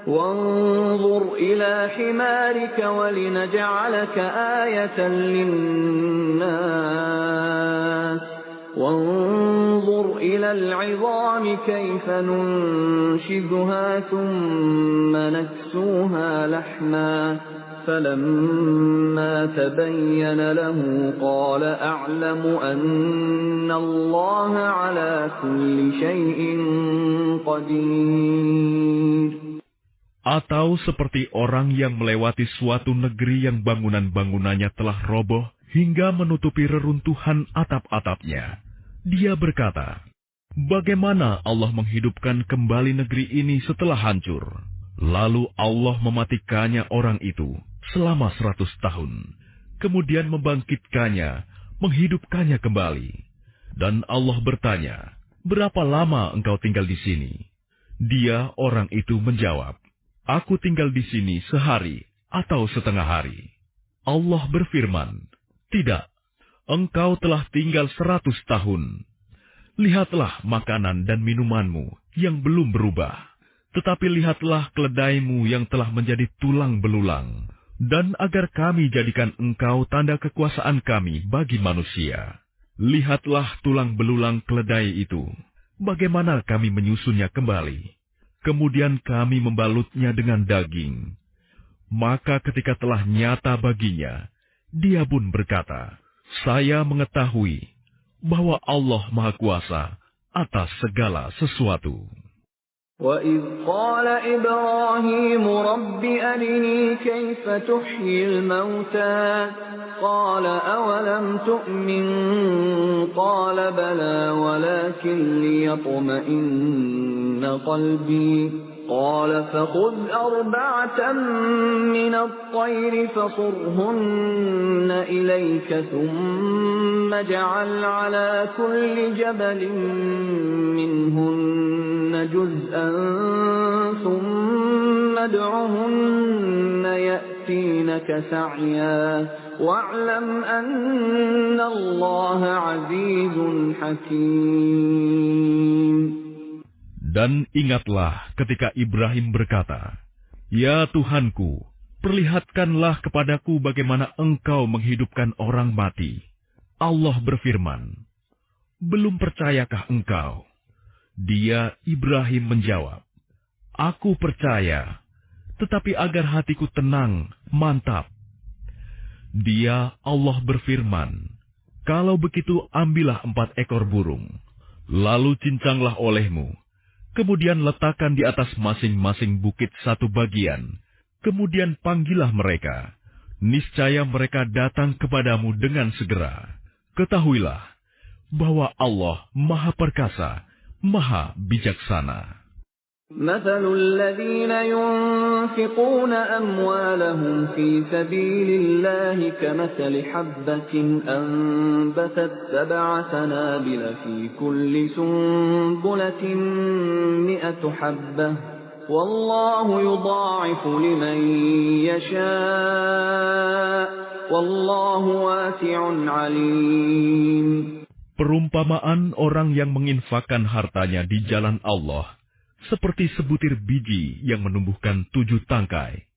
وانظر إلى حمارك ولنجعلك آية للناس وانظر إلى العظام كيف ننشزها ثم نكسوها لحما فلما تبين له قال أعلم أن الله على كل شيء قدير. Atau seperti orang yang melewati suatu negeri yang bangunan-bangunannya telah roboh hingga menutupi reruntuhan atap-atapnya. Dia berkata, bagaimana Allah menghidupkan kembali negeri ini setelah hancur? Lalu Allah mematikannya orang itu selama 100 tahun, kemudian membangkitkannya, menghidupkannya kembali. Dan Allah bertanya, berapa lama engkau tinggal di sini? Dia, orang itu, menjawab, aku tinggal di sini sehari atau setengah hari. Allah berfirman, tidak, engkau telah tinggal 100 tahun. Lihatlah makanan dan minumanmu yang belum berubah, tetapi lihatlah keledaimu yang telah menjadi tulang belulang. Dan agar kami jadikan engkau tanda kekuasaan kami bagi manusia. Lihatlah tulang belulang keledai itu, bagaimana kami menyusunnya kembali. Kemudian kami membalutnya dengan daging. Maka ketika telah nyata baginya, dia pun berkata, saya mengetahui bahwa Allah Maha Kuasa atas segala sesuatu. وَإِذْ قَالَ إِبْرَاهِيمُ رَبِّ أَرِنِي كَيْفَ تُحْيِي الْمَوْتَى قَالَ أَوَلَمْ تُؤْمِنْ قَالَ بَلَى وَلَكِنْ لِيَطْمَئِنَّ قَلْبِي قال فخذ أربعة من الطير فصرهن إليك ثم اجعل على كل جبل منهن جزءا ثم ادعهن يأتينك سعيا واعلم أن الله عزيز حكيم. Dan ingatlah ketika Ibrahim berkata, "Ya Tuhanku, perlihatkanlah kepadaku bagaimana Engkau menghidupkan orang mati." Allah berfirman, "Belum percayakah engkau?" Dia, Ibrahim, menjawab, "Aku percaya, tetapi agar hatiku tenang, mantap." Dia, Allah berfirman, "Kalau begitu ambillah 4 ekor burung, lalu cincanglah olehmu. Kemudian letakkan di atas masing-masing bukit satu bagian. Kemudian panggillah mereka. Niscaya mereka datang kepadamu dengan segera. Ketahuilah bahwa Allah Maha Perkasa, Maha Bijaksana." مثل الذين ينفقون أموالهم في سبيل الله كمثل حبة أنبتت 7 سنابل في كل سنبلة 100 حبة والله يضاعف لمن يشاء والله واسع عليم. Perumpamaan orang yang menginfakkan hartanya di jalan Allah seperti sebutir biji yang menumbuhkan 7 tangkai.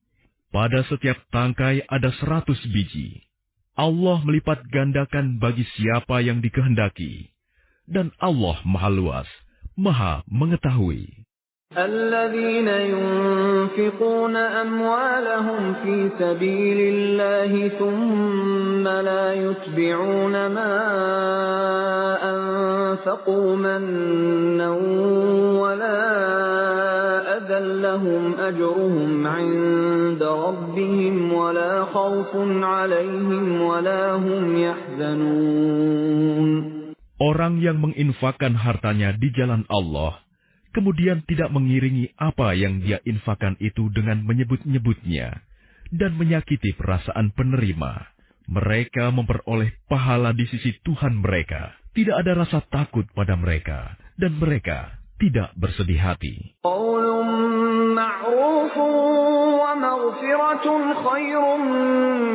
Pada setiap tangkai ada 100 biji. Allah melipat gandakan bagi siapa yang dikehendaki. Dan Allah Maha Luas, Maha Mengetahui. الذين ينفقون أموالهم في سبيل الله ثم لا يتبعون ما أنفقوا منا ولا أذى لهم أجرهم عند ربهم ولا خوف عليهم ولا هم يحزنون. Orang yang menginfakkan hartanya di jalan Allah, kemudian tidak mengiringi apa yang dia infakkan itu dengan menyebut-nyebutnya dan menyakiti perasaan penerima. Mereka memperoleh pahala di sisi Tuhan mereka. Tidak ada rasa takut pada mereka, dan mereka tidak bersedih hati. قول معروف ومغفرة خير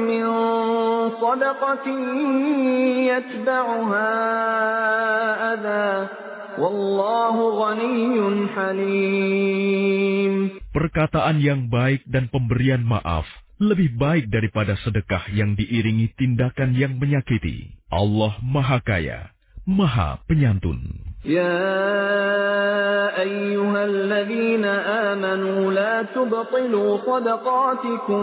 من صدقة يتبعها أذى والله غني حليم. Perkataan yang baik dan pemberian maaf lebih baik daripada sedekah yang diiringi tindakan yang menyakiti. Allah Maha Kaya, Maha Penyantun. يا أيها الذين آمنوا لا تبطلوا صدقاتكم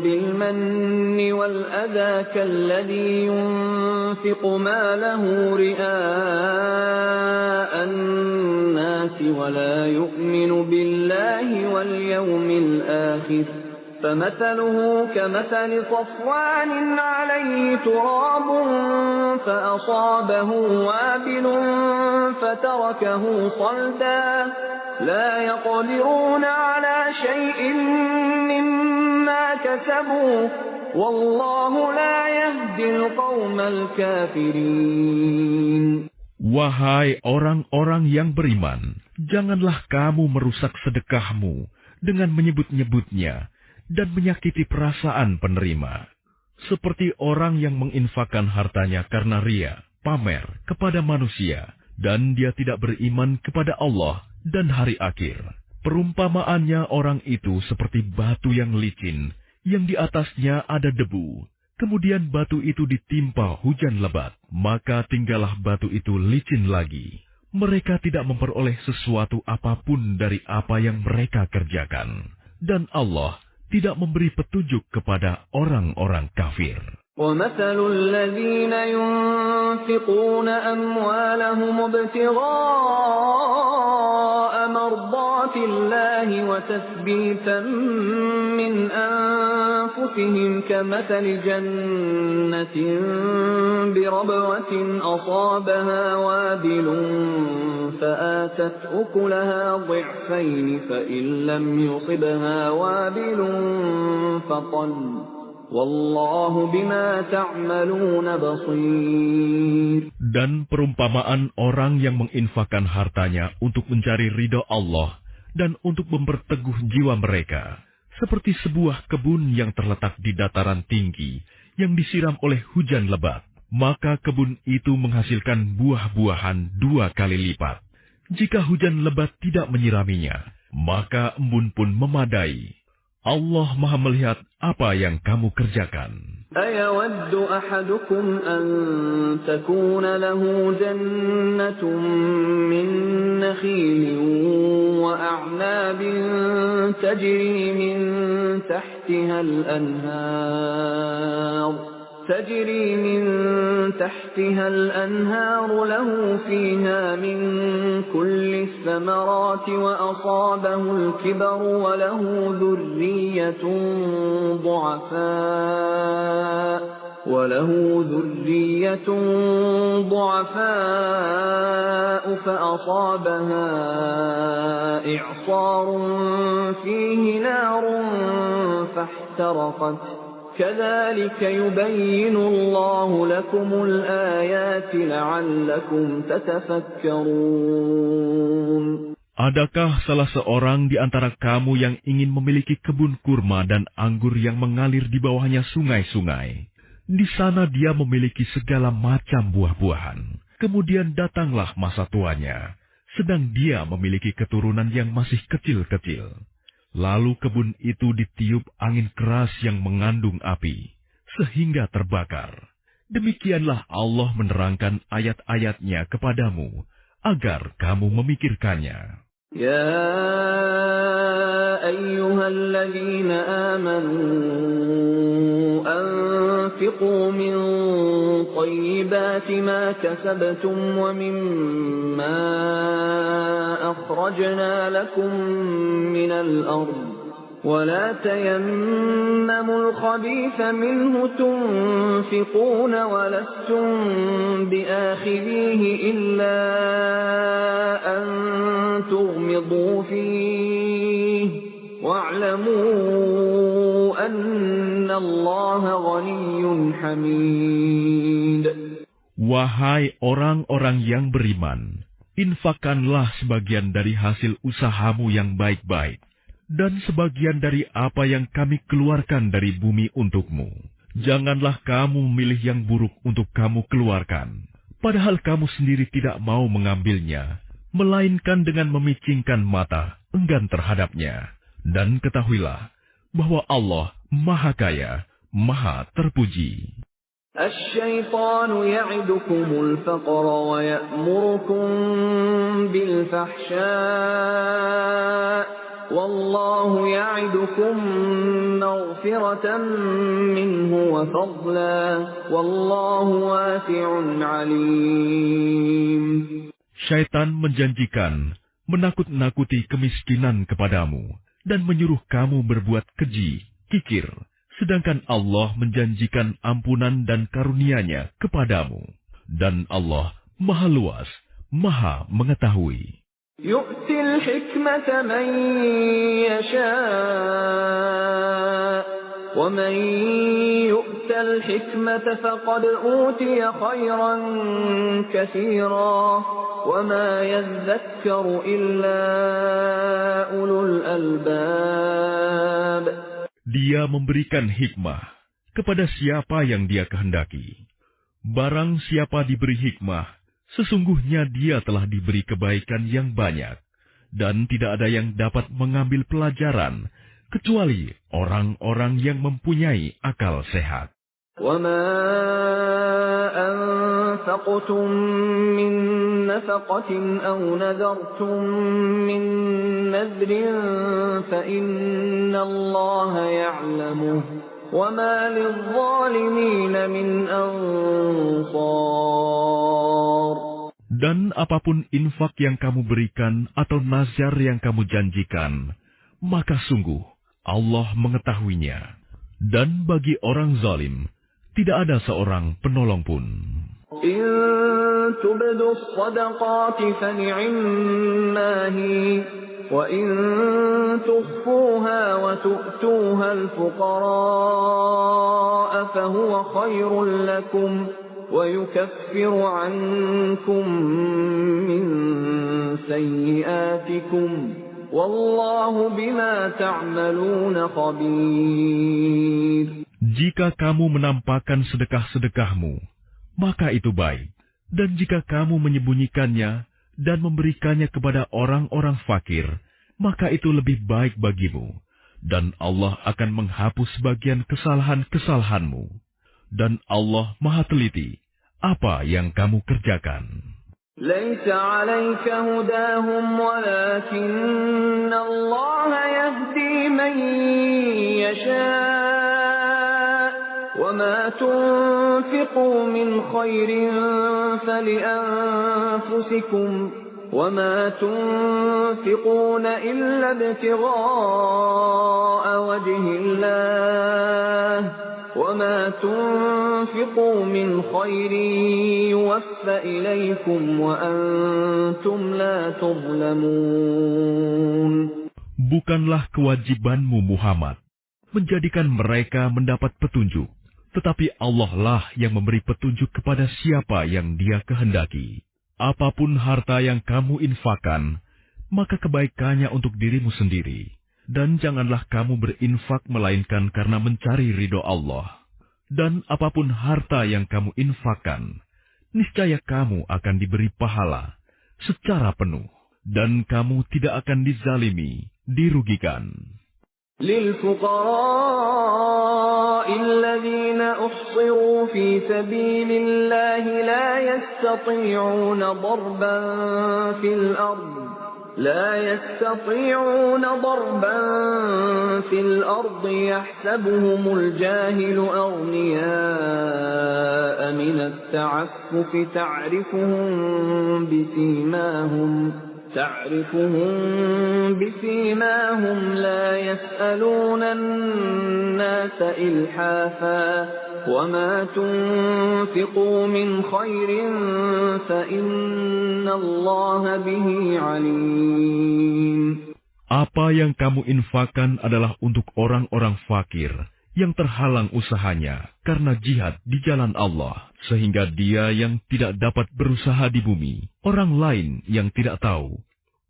بالمن والأذى كالذي ينفق ماله رئاء الناس ولا يؤمن بالله واليوم الآخر فمثله كمثل صفوان عليه تراب فأصابه وابل فتركه صلدا لا يقدرون على شيء مما كسبوا والله لا يهدي القوم الكافرين. Wahai orang-orang yang beriman, janganlah kamu merusak sedekahmu dengan menyebut-nyebutnya dan menyakiti perasaan penerima. Seperti orang yang menginfakkan hartanya karena ria, pamer kepada manusia, dan dia tidak beriman kepada Allah dan hari akhir. Perumpamaannya orang itu seperti batu yang licin, yang di atasnya ada debu. Kemudian batu itu ditimpa hujan lebat, maka tinggallah batu itu licin lagi. Mereka tidak memperoleh sesuatu apapun dari apa yang mereka kerjakan. Dan Allah tidak memberi petunjuk kepada orang-orang kafir. وَمَثَلُ الَّذِينَ يُنْفِقُونَ أَمْوَالَهُمُ ابْتِغَاءَ مَرْضَاتِ اللَّهِ وَتَثْبِيتًا مِنْ أَنفُسِهِمْ خلفهم كمثل جنة بربوة أصابها وابل فآتت أكلها ضعفين فإن لم يصبها وابل فطل والله بما تعملون بصير. Dan perumpamaan orang yang menginfakkan hartanya untuk mencari ridha Allah dan untuk memperteguh jiwa mereka, seperti sebuah kebun yang terletak di dataran tinggi yang disiram oleh hujan lebat. Maka kebun itu menghasilkan buah-buahan 2 kali lipat. Jika hujan lebat tidak menyiraminya, maka embun pun memadai. Allah Maha melihat apa yang kamu kerjakan. أَيَوَدُّ أَحَدُكُمْ أَن تَكُونَ لَهُ جَنَّةٌ مِّن نَّخِيلٍ وَأَعْنَابٍ تَجْرِي مِن تَحْتِهَا الْأَنْهَارُ لَهُ فِيهَا مِن كُلِّ الثَّمَرَاتِ وَأَصَابَهُ الْكِبَرُ وَلَهُ ذُرِّيَّةٌ ضُعَفَاءُ فَأَصَابَهَا إِعْصَارٌ فِيهِ نَارٌ فَاحْتَرَقَتْ كَذَلِكَ يُبَيِّنُ اللَّهُ لَكُمُ الْآيَاتِ لَعَلَّكُمْ تَتَفَكَّرُونَ. Adakah salah seorang di antara kamu yang ingin memiliki kebun kurma dan anggur yang mengalir di bawahnya sungai-sungai? Di sana dia memiliki segala macam buah-buahan. Kemudian datanglah masa tuanya, sedang dia memiliki keturunan yang masih kecil-kecil. Lalu kebun itu ditiup angin keras yang mengandung api, sehingga terbakar. Demikianlah Allah menerangkan ayat-ayatnya kepadamu, agar kamu memikirkannya. يا أيها الذين آمنوا أنفقوا من طيبات ما كسبتم ومما أخرجنا لكم من الأرض ولا تيمموا الخبيث منه تنفقون ولستم بآخذيه إلا أن تغمضوا فيه واعلموا أن الله غني حميد. Wahai orang-orang yang beriman, infakkanlah sebagian dari hasil usahamu yang baik-baik, dan sebagian dari apa yang kami keluarkan dari bumi untukmu. Janganlah kamu memilih yang buruk untuk kamu keluarkan, padahal kamu sendiri tidak mau mengambilnya, melainkan dengan memicingkan mata, enggan terhadapnya. Dan ketahuilah bahwa Allah Maha Kaya, Maha Terpuji. الشيطان يعدكم الفقر ويأمركم بالفحشاء والله يعدكم مغفرة منه وفضلا والله واسع عليم. Syaitan menjanjikan menakut-nakuti kemiskinan kepadamu dan menyuruh kamu berbuat keji, kikir, sedangkan Allah menjanjikan ampunan dan karunia-Nya kepadamu. Dan Allah Maha Luas, Maha Mengetahui. يؤتي الحكمة من يشاء ومن يؤت الحكمة فقد أوتي خيرا كثيرا وما يذكر إلا أولو الألباب. Dia memberikan hikmah kepada siapa yang Dia kehendaki. Barang siapa diberi hikmah, sesungguhnya dia telah diberi kebaikan yang banyak, dan tidak ada yang dapat mengambil pelajaran, kecuali orang-orang yang mempunyai akal sehat. وَمَا أَنفَقْتُم مِّن نَّفَقَةٍ أَوْ نَذَرْتُم مِّن نَّذْرٍ فَإِنَّ اللَّهَ يَعْلَمُهُ وَمَا لِلظَّالِمِينَ مِنْ أَنصَارٍ. Dan apapun infak yang kamu berikan atau nazar yang kamu janjikan, maka sungguh Allah mengetahuinya. Dan bagi orang zalim, tidak ada seorang penolong pun. إن تبدوا الصدقات فنعما هي وإن تخفوها وتؤتوها الفقراء فهو خير لكم ويكفر عنكم من سيئاتكم والله بما تعملون خبير. Jika kamu menampakkan sedekah-sedekahmu, maka itu baik. Dan jika kamu menyembunyikannya dan memberikannya kepada orang-orang fakir, maka itu lebih baik bagimu. Dan Allah akan menghapus sebagian kesalahan-kesalahanmu. Dan Allah Maha Teliti apa yang kamu kerjakan. ليس عليك هداهم ولكن الله يهدي من يشاء وما تنفقوا من خير فلأنفسكم وما تنفقون إلا ابتغاء وجه الله وما تنفقوا من خير يوفى إليكم وأنتم لا تظلمون. Bukanlah kewajibanmu Muhammad menjadikan mereka mendapat petunjuk, tetapi Allah lah yang memberi petunjuk kepada siapa yang Dia kehendaki. Apapun harta yang kamu infakkan, maka kebaikannya untuk dirimu sendiri. Dan janganlah kamu berinfak melainkan karena mencari ridho Allah. Dan apapun harta yang kamu infakkan, niscaya kamu akan diberi pahala secara penuh. Dan kamu tidak akan dizalimi, dirugikan. للفقراء الذين أحصروا في سبيل الله لا يستطيعون ضربا في الأرض يحسبهم الجاهل أغنياء من التعفف تعرفهم بسيماهم لا يسألون الناس إلحافا وما تنفقوا من خير فإن الله به عليم. Apa yang kamu infakkan adalah untuk orang-orang fakir yang terhalang usahanya karena jihad di jalan Allah, sehingga dia yang tidak dapat berusaha di bumi, orang lain yang tidak tahu,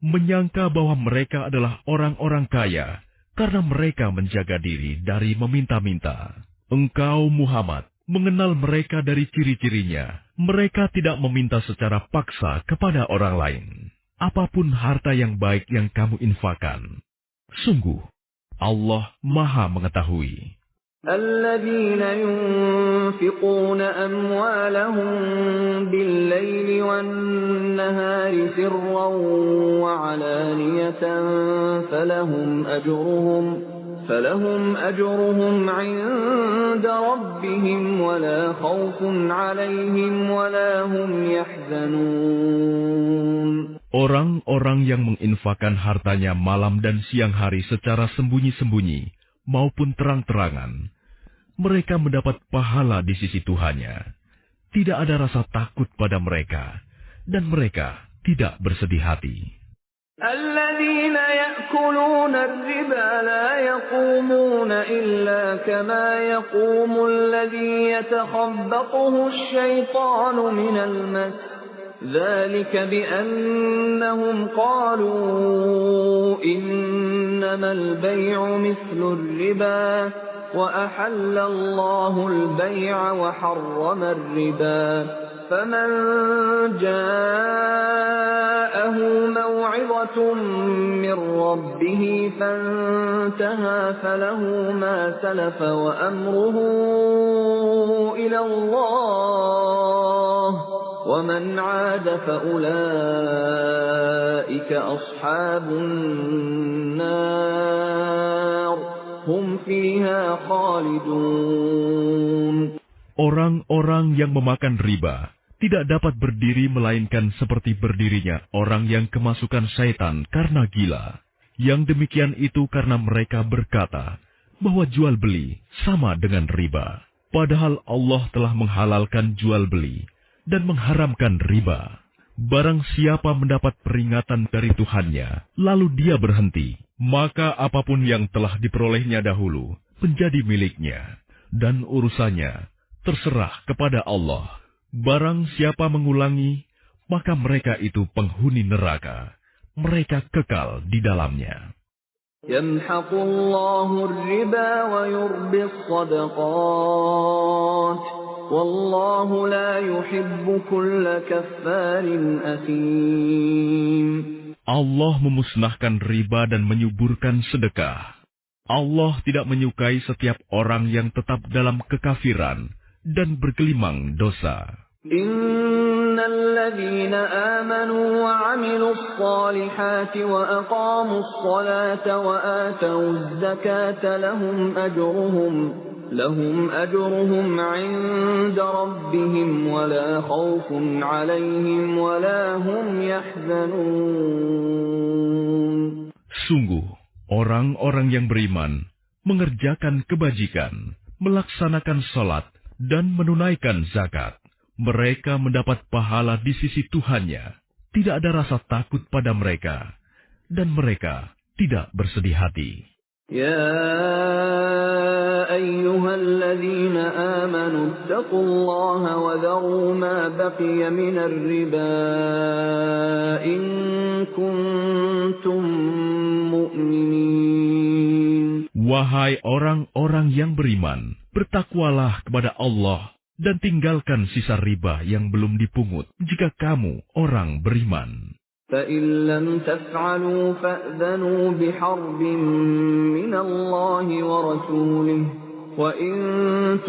menyangka bahwa mereka adalah orang-orang kaya karena mereka menjaga diri dari meminta-minta. Engkau Muhammad mengenal mereka dari ciri-cirinya. Mereka tidak meminta secara paksa kepada orang lain. Apapun harta yang baik yang kamu infakkan, sungguh Allah Maha mengetahui. الذين ينفقون أموالهم بالليل والنهار سرا وعلانية فلهم أجرهم عند ربهم ولا خوف عليهم ولا هم يحزنون. Orang-orang yang menginfakkan hartanya malam dan siang hari secara sembunyi-sembunyi maupun terang-terangan, mereka mendapat pahala di sisi Tuhannya. Tidak ada rasa takut pada mereka, dan mereka tidak bersedih hati. الذين يأكلون الربا لا يقومون إلا كما يقوم الذي يتخبطه الشيطان من المس ذلك بأنهم قالوا إنما البيع مثل الربا وأحل الله البيع وحرم الربا فمن جاءه موعظة من ربه فانتهى فله ما سلف وأمره إلى الله ومن عاد فأولئك أصحاب النار هم فيها خالدون. Orang-orang yang memakan riba tidak dapat berdiri melainkan seperti berdirinya orang yang kemasukan syaitan karena gila. Yang demikian itu karena mereka berkata, bahwa jual beli sama dengan riba. Padahal Allah telah menghalalkan jual beli dan mengharamkan riba. Barang siapa mendapat peringatan dari Tuhannya, lalu dia berhenti, maka apapun yang telah diperolehnya dahulu menjadi miliknya, dan urusannya terserah kepada Allah. Barang siapa mengulangi, maka mereka itu penghuni neraka. Mereka kekal di dalamnya. Yamhaqullahu ar-riba wa yurbi as-sadaqat. Wallahu la yuhibbu kulla kaffarin athim. Allah memusnahkan riba dan menyuburkan sedekah. Allah tidak menyukai setiap orang yang tetap dalam kekafiran dan bergelimang dosa. Innal ladzina amanu wa 'amilus salihati wa aqamus salata wa atawuz zakata lahum ajruhum 'inda rabbihim wa la khaufun 'alaihim wa la hum yahzanun. Sungguh, orang-orang yang beriman mengerjakan kebajikan, melaksanakan salat dan menunaikan zakat. Mereka mendapat pahala di sisi Tuhannya. Tidak ada rasa takut pada mereka, dan mereka tidak bersedih hati. Ya ayyuhalladzina amanu taqullaha wa dharu ma baqiya minar riba in kuntum mu'minin. Wahai orang-orang yang beriman, bertakwalah kepada Allah dan tinggalkan sisa riba yang belum dipungut jika kamu orang beriman. فَإِن لَّمْ تَفْعَلُوا فَأْذَنُوا بِحَرْبٍ مِّنَ اللَّهِ وَرَسُولِهِ وَإِن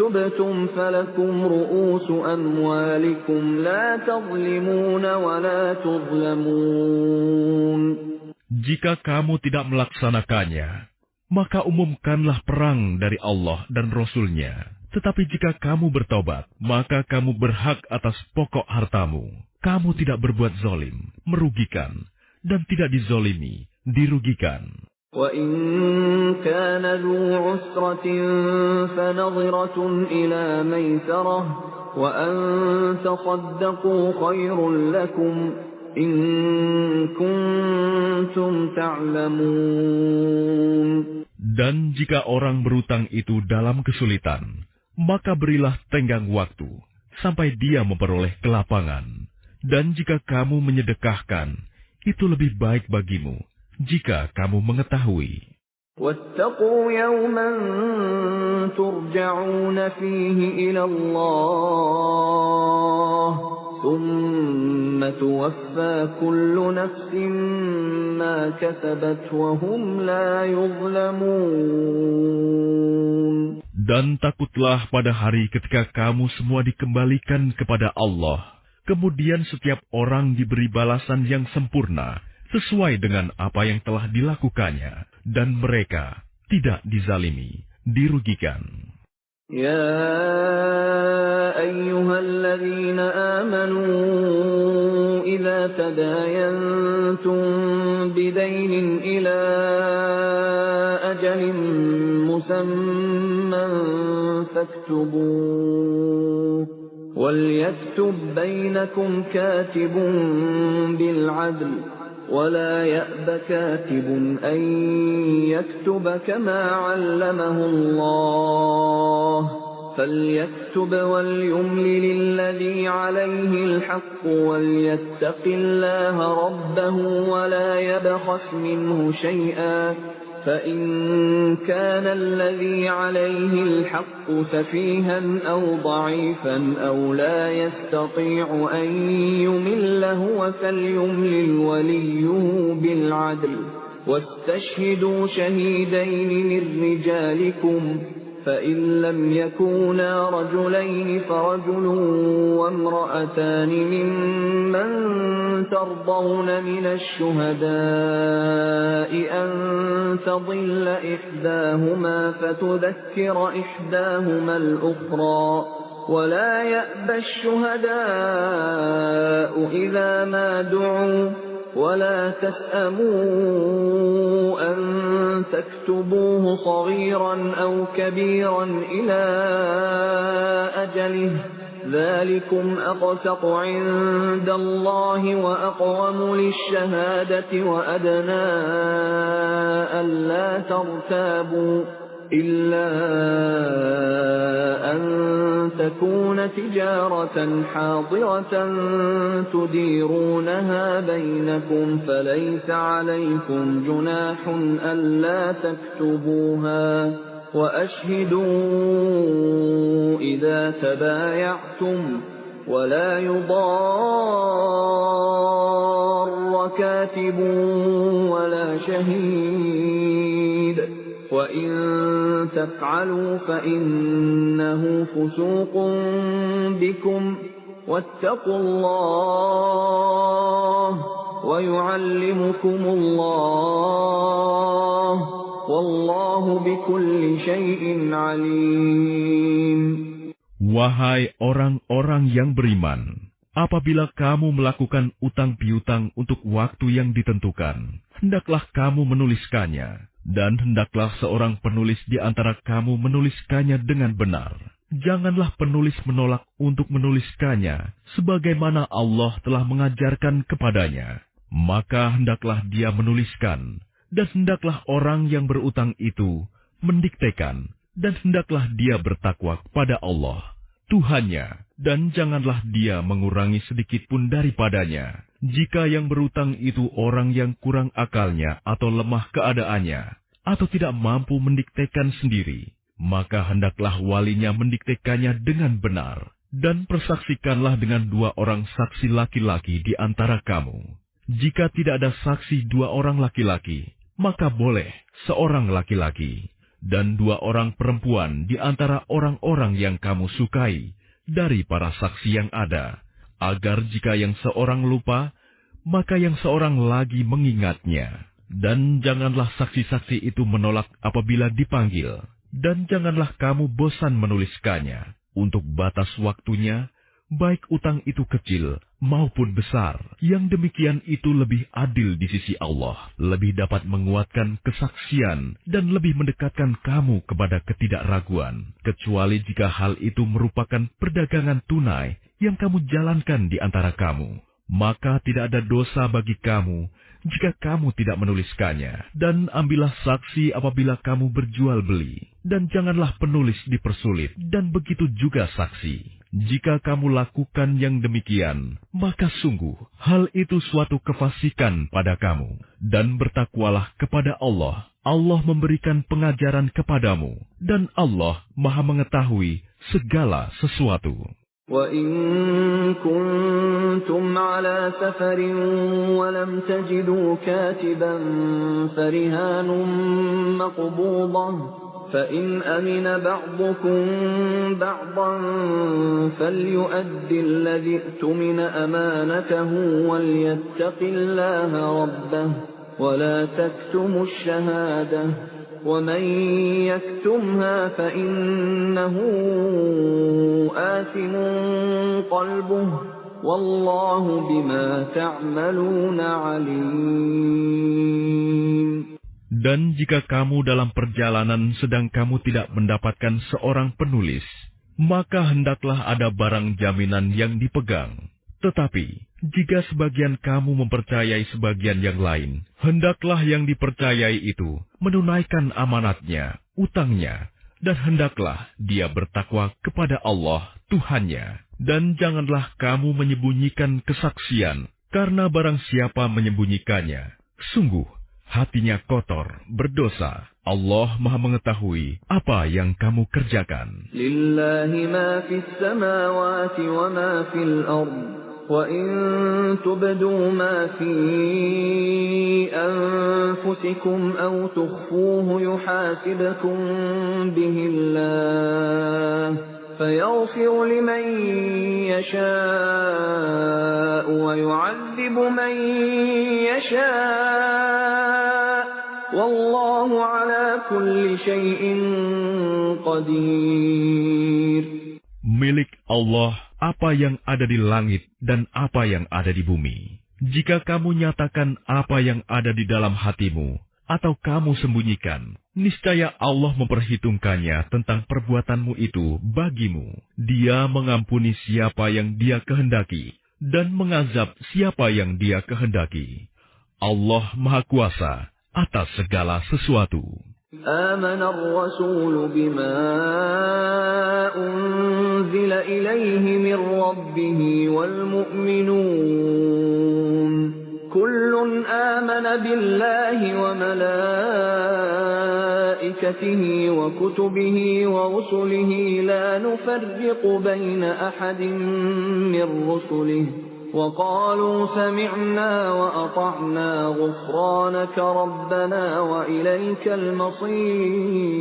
تُبْتُمْ فَلَكُمْ رُءُوسُ أَمْوَالِكُمْ لَا تَظْلِمُونَ وَلَا تُظْلَمُونَ. Jika kamu tidak melaksanakannya, maka umumkanlah perang dari Allah dan Rasul-Nya. Tetapi jika kamu bertobat, maka kamu berhak atas pokok hartamu. Kamu tidak berbuat zalim, merugikan, dan tidak dizolimi, dirugikan. وَإِن كَانَ ذُو عُسْرَةٍ فَنَظِرَةٌ إِلَى مَيْسَرَةٍ وَأَن تَصَدَّقُوا خَيْرٌ لَّكُمْ إِن كُنتُمْ تَعْلَمُونَ. Dan jika orang berutang itu dalam kesulitan, maka berilah tenggang waktu sampai dia memperoleh kelapangan. Dan jika kamu menyedekahkan, itu lebih baik bagimu jika kamu mengetahui. وَاتَّقُوا يَوْمًا تُرْجَعُونَ فِيهِ إِلَى اللَّهِ ثُمَّ تُوَفَّى كُلُّ نَفْسٍ مَّا كَسَبَتْ وَهُمْ لَا يُظْلَمُونَ. Dan takutlah pada hari ketika kamu semua dikembalikan kepada Allah. Kemudian setiap orang diberi balasan yang sempurna sesuai dengan apa yang telah dilakukannya. Dan mereka tidak dizalimi, dirugikan. Ya ayyuhalladzina amanu idza tadayantum bidaynin ila ajalin musamman faktubuh وليكتب بينكم كاتب بالعدل ولا يأب كاتب أن يكتب كما علمه الله فليكتب وليملل الذي عليه الحق وليتق الله ربه ولا يبخس منه شيئا فإن كان الذي عليه الحق سفيها أو ضعيفا أو لا يستطيع أن يمل هو فليملل وليه بالعدل واستشهدوا شهيدين من رجالكم فإن لم يكونا رجلين فرجل وامرأتان ممن ترضون من الشهداء أن تضل إحداهما فتذكر إحداهما الأخرى ولا يأبى الشهداء إذا ما دعوا ولا تسأموا أن تكتبوه صغيرا أو كبيرا إلى أجله ذلكم أقسط عند الله وأقوم للشهادة وأدنى ألا ترتابوا إلا أن تكون تجارة حاضرة تديرونها بينكم فليس عليكم جناح ألا تكتبوها وأشهدوا إذا تبايعتم ولا يضار كاتب ولا شهيد وإن تفعلوا فإنه فسوق بكم واتقوا الله ويعلمكم الله والله بكل شيء عليم. Wahai orang-orang yang beriman, apabila kamu melakukan utang piutang untuk waktu yang ditentukan, hendaklah kamu menuliskannya, dan hendaklah seorang penulis di antara kamu menuliskannya dengan benar. Janganlah penulis menolak untuk menuliskannya, sebagaimana Allah telah mengajarkan kepadanya. Maka hendaklah dia menuliskan, dan hendaklah orang yang berutang itu mendiktekan, dan hendaklah dia bertakwa kepada Allah, Tuhannya, dan janganlah dia mengurangi sedikit pun daripadanya. Jika yang berutang itu orang yang kurang akalnya atau lemah keadaannya, atau tidak mampu mendiktekan sendiri, maka hendaklah walinya mendiktekannya dengan benar, dan persaksikanlah dengan 2 orang saksi laki-laki di antara kamu. Jika tidak ada saksi 2 orang laki-laki, maka boleh seorang laki-laki, dan 2 orang perempuan di antara orang-orang yang kamu sukai dari para saksi yang ada, agar jika yang seorang lupa, maka yang seorang lagi mengingatnya. Dan janganlah saksi-saksi itu menolak apabila dipanggil, dan janganlah kamu bosan menuliskannya untuk batas waktunya, baik utang itu kecil maupun besar. Yang demikian itu lebih adil di sisi Allah, lebih dapat menguatkan kesaksian, dan lebih mendekatkan kamu kepada ketidakraguan, kecuali jika hal itu merupakan perdagangan tunai yang kamu jalankan di antara kamu. Maka tidak ada dosa bagi kamu jika kamu tidak menuliskannya. Dan ambillah saksi apabila kamu berjual beli, dan janganlah penulis dipersulit, dan begitu juga saksi. Jika kamu lakukan yang demikian, maka sungguh hal itu suatu kefasikan pada kamu. Dan bertakwalah kepada Allah. Allah memberikan pengajaran kepadamu, dan Allah Maha mengetahui segala sesuatu. وَإِن كُنتُمْ عَلَى سَفَرٍ وَلَمْ تَجِدُوا كَاتِبًا فَرِهَانٌ مَّقْبُوضَةٌ فَإِنْ أَمِنَ بَعْضُكُم بَعْضًا فَلْيُؤَدِّ الَّذِي اؤْتُمِنَ أَمَانَتَهُ وَلْيَتَّقِ اللَّهَ رَبَّهُ وَلَا تَكْتُمُوا الشَّهَادَةَ وَمَن يَكْتُمْهَا فَإِنَّهُ آثِمٌ قَلْبُهُ وَاللَّهُ بِمَا تَعْمَلُونَ عَلِيمٌ. Dan jika kamu dalam perjalanan sedang kamu tidak mendapatkan seorang penulis, maka hendaklah ada barang jaminan yang dipegang. Tetapi, jika sebagian kamu mempercayai sebagian yang lain, hendaklah yang dipercayai itu menunaikan amanatnya, utangnya, dan hendaklah dia bertakwa kepada Allah, Tuhannya. Dan janganlah kamu menyembunyikan kesaksian, karena barang siapa menyembunyikannya, sungguh hatinya kotor, berdosa. Allah Maha mengetahui apa yang kamu kerjakan. Lillahi ma fis samawati wa ma fil ardh. وَإِن تُبْدُوا مَا فِي أَنفُسِكُمْ أَوْ تُخْفُوهُ يُحَاسِبْكُم بِهِ اللَّهُ فَيَغْفِرُ لِمَن يَشَاءُ وَيُعَذِّبُ مَن يَشَاءُ وَاللَّهُ عَلَى كُلِّ شَيْءٍ قَدِيرٌ. Milik Allah apa yang ada di langit dan apa yang ada di bumi. Jika kamu nyatakan apa yang ada di dalam hatimu, atau kamu sembunyikan, niscaya Allah memperhitungkannya tentang perbuatanmu itu bagimu. Dia mengampuni siapa yang Dia kehendaki, dan mengazab siapa yang Dia kehendaki. Allah Maha Kuasa atas segala sesuatu. آمن الرسول بما أنزل إليه من ربه والمؤمنون كل آمن بالله وملائكته وكتبه ورسله لا نفرق بين أحد من رسله وقالوا سمعنا وأطعنا غفرانك ربنا وإليك المصير.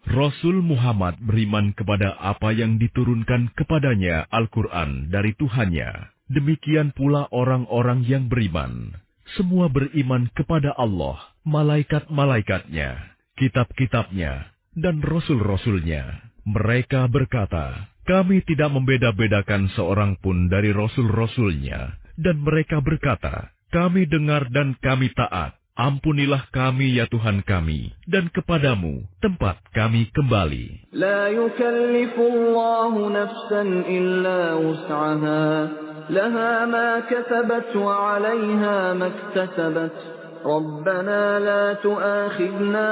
Rasul Muhammad beriman kepada apa yang diturunkan kepadanya Al-Quran dari Tuhannya. Demikian pula orang-orang yang beriman. Semua beriman kepada Allah, malaikat-malaikatnya, kitab-kitabnya, dan rasul-rasulnya. Mereka berkata, kami tidak membeda-bedakan seorang pun dari rasul-rasulnya. Dan mereka berkata, kami dengar dan kami taat. Ampunilah kami ya Tuhan kami, dan kepadamu tempat kami kembali. La yukallifullahu nafsan illa wus'aha, laha ma kasabat wa 'alayha ma iktasabat. Rabbana la tu'akhidna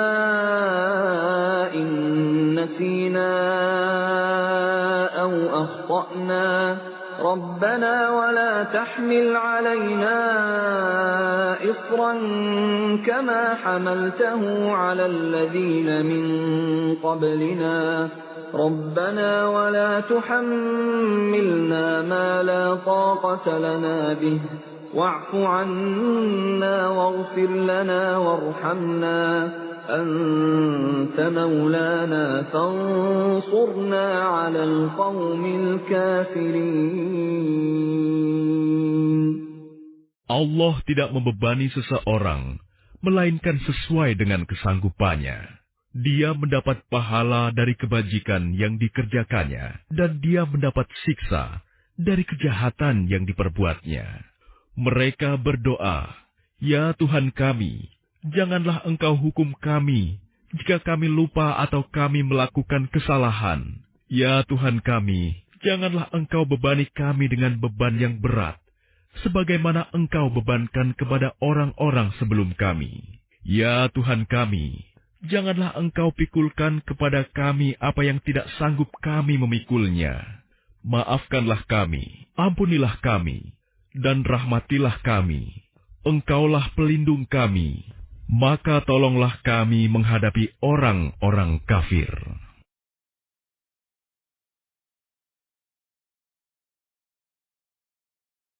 in nasina aw akhta'na. ربنا ولا تحمل علينا إصرا كما حملته على الذين من قبلنا ربنا ولا تحملنا ما لا طاقة لنا به واعف عنا واغفر لنا وارحمنا أنت مولانا فانصرنا على القوم الكافرين. Allah tidak membebani seseorang, melainkan sesuai dengan kesanggupannya. Dia mendapat pahala dari kebajikan yang dikerjakannya, dan dia mendapat siksa dari kejahatan yang diperbuatnya. Mereka berdoa, ya Tuhan kami, janganlah Engkau hukum kami jika kami lupa atau kami melakukan kesalahan. Ya Tuhan kami, janganlah Engkau bebani kami dengan beban yang berat, sebagaimana Engkau bebankan kepada orang-orang sebelum kami. Ya Tuhan kami, janganlah Engkau pikulkan kepada kami apa yang tidak sanggup kami memikulnya. Maafkanlah kami, ampunilah kami, dan rahmatilah kami. Engkaulah pelindung kami. Maka tolonglah kami menghadapi orang-orang kafir.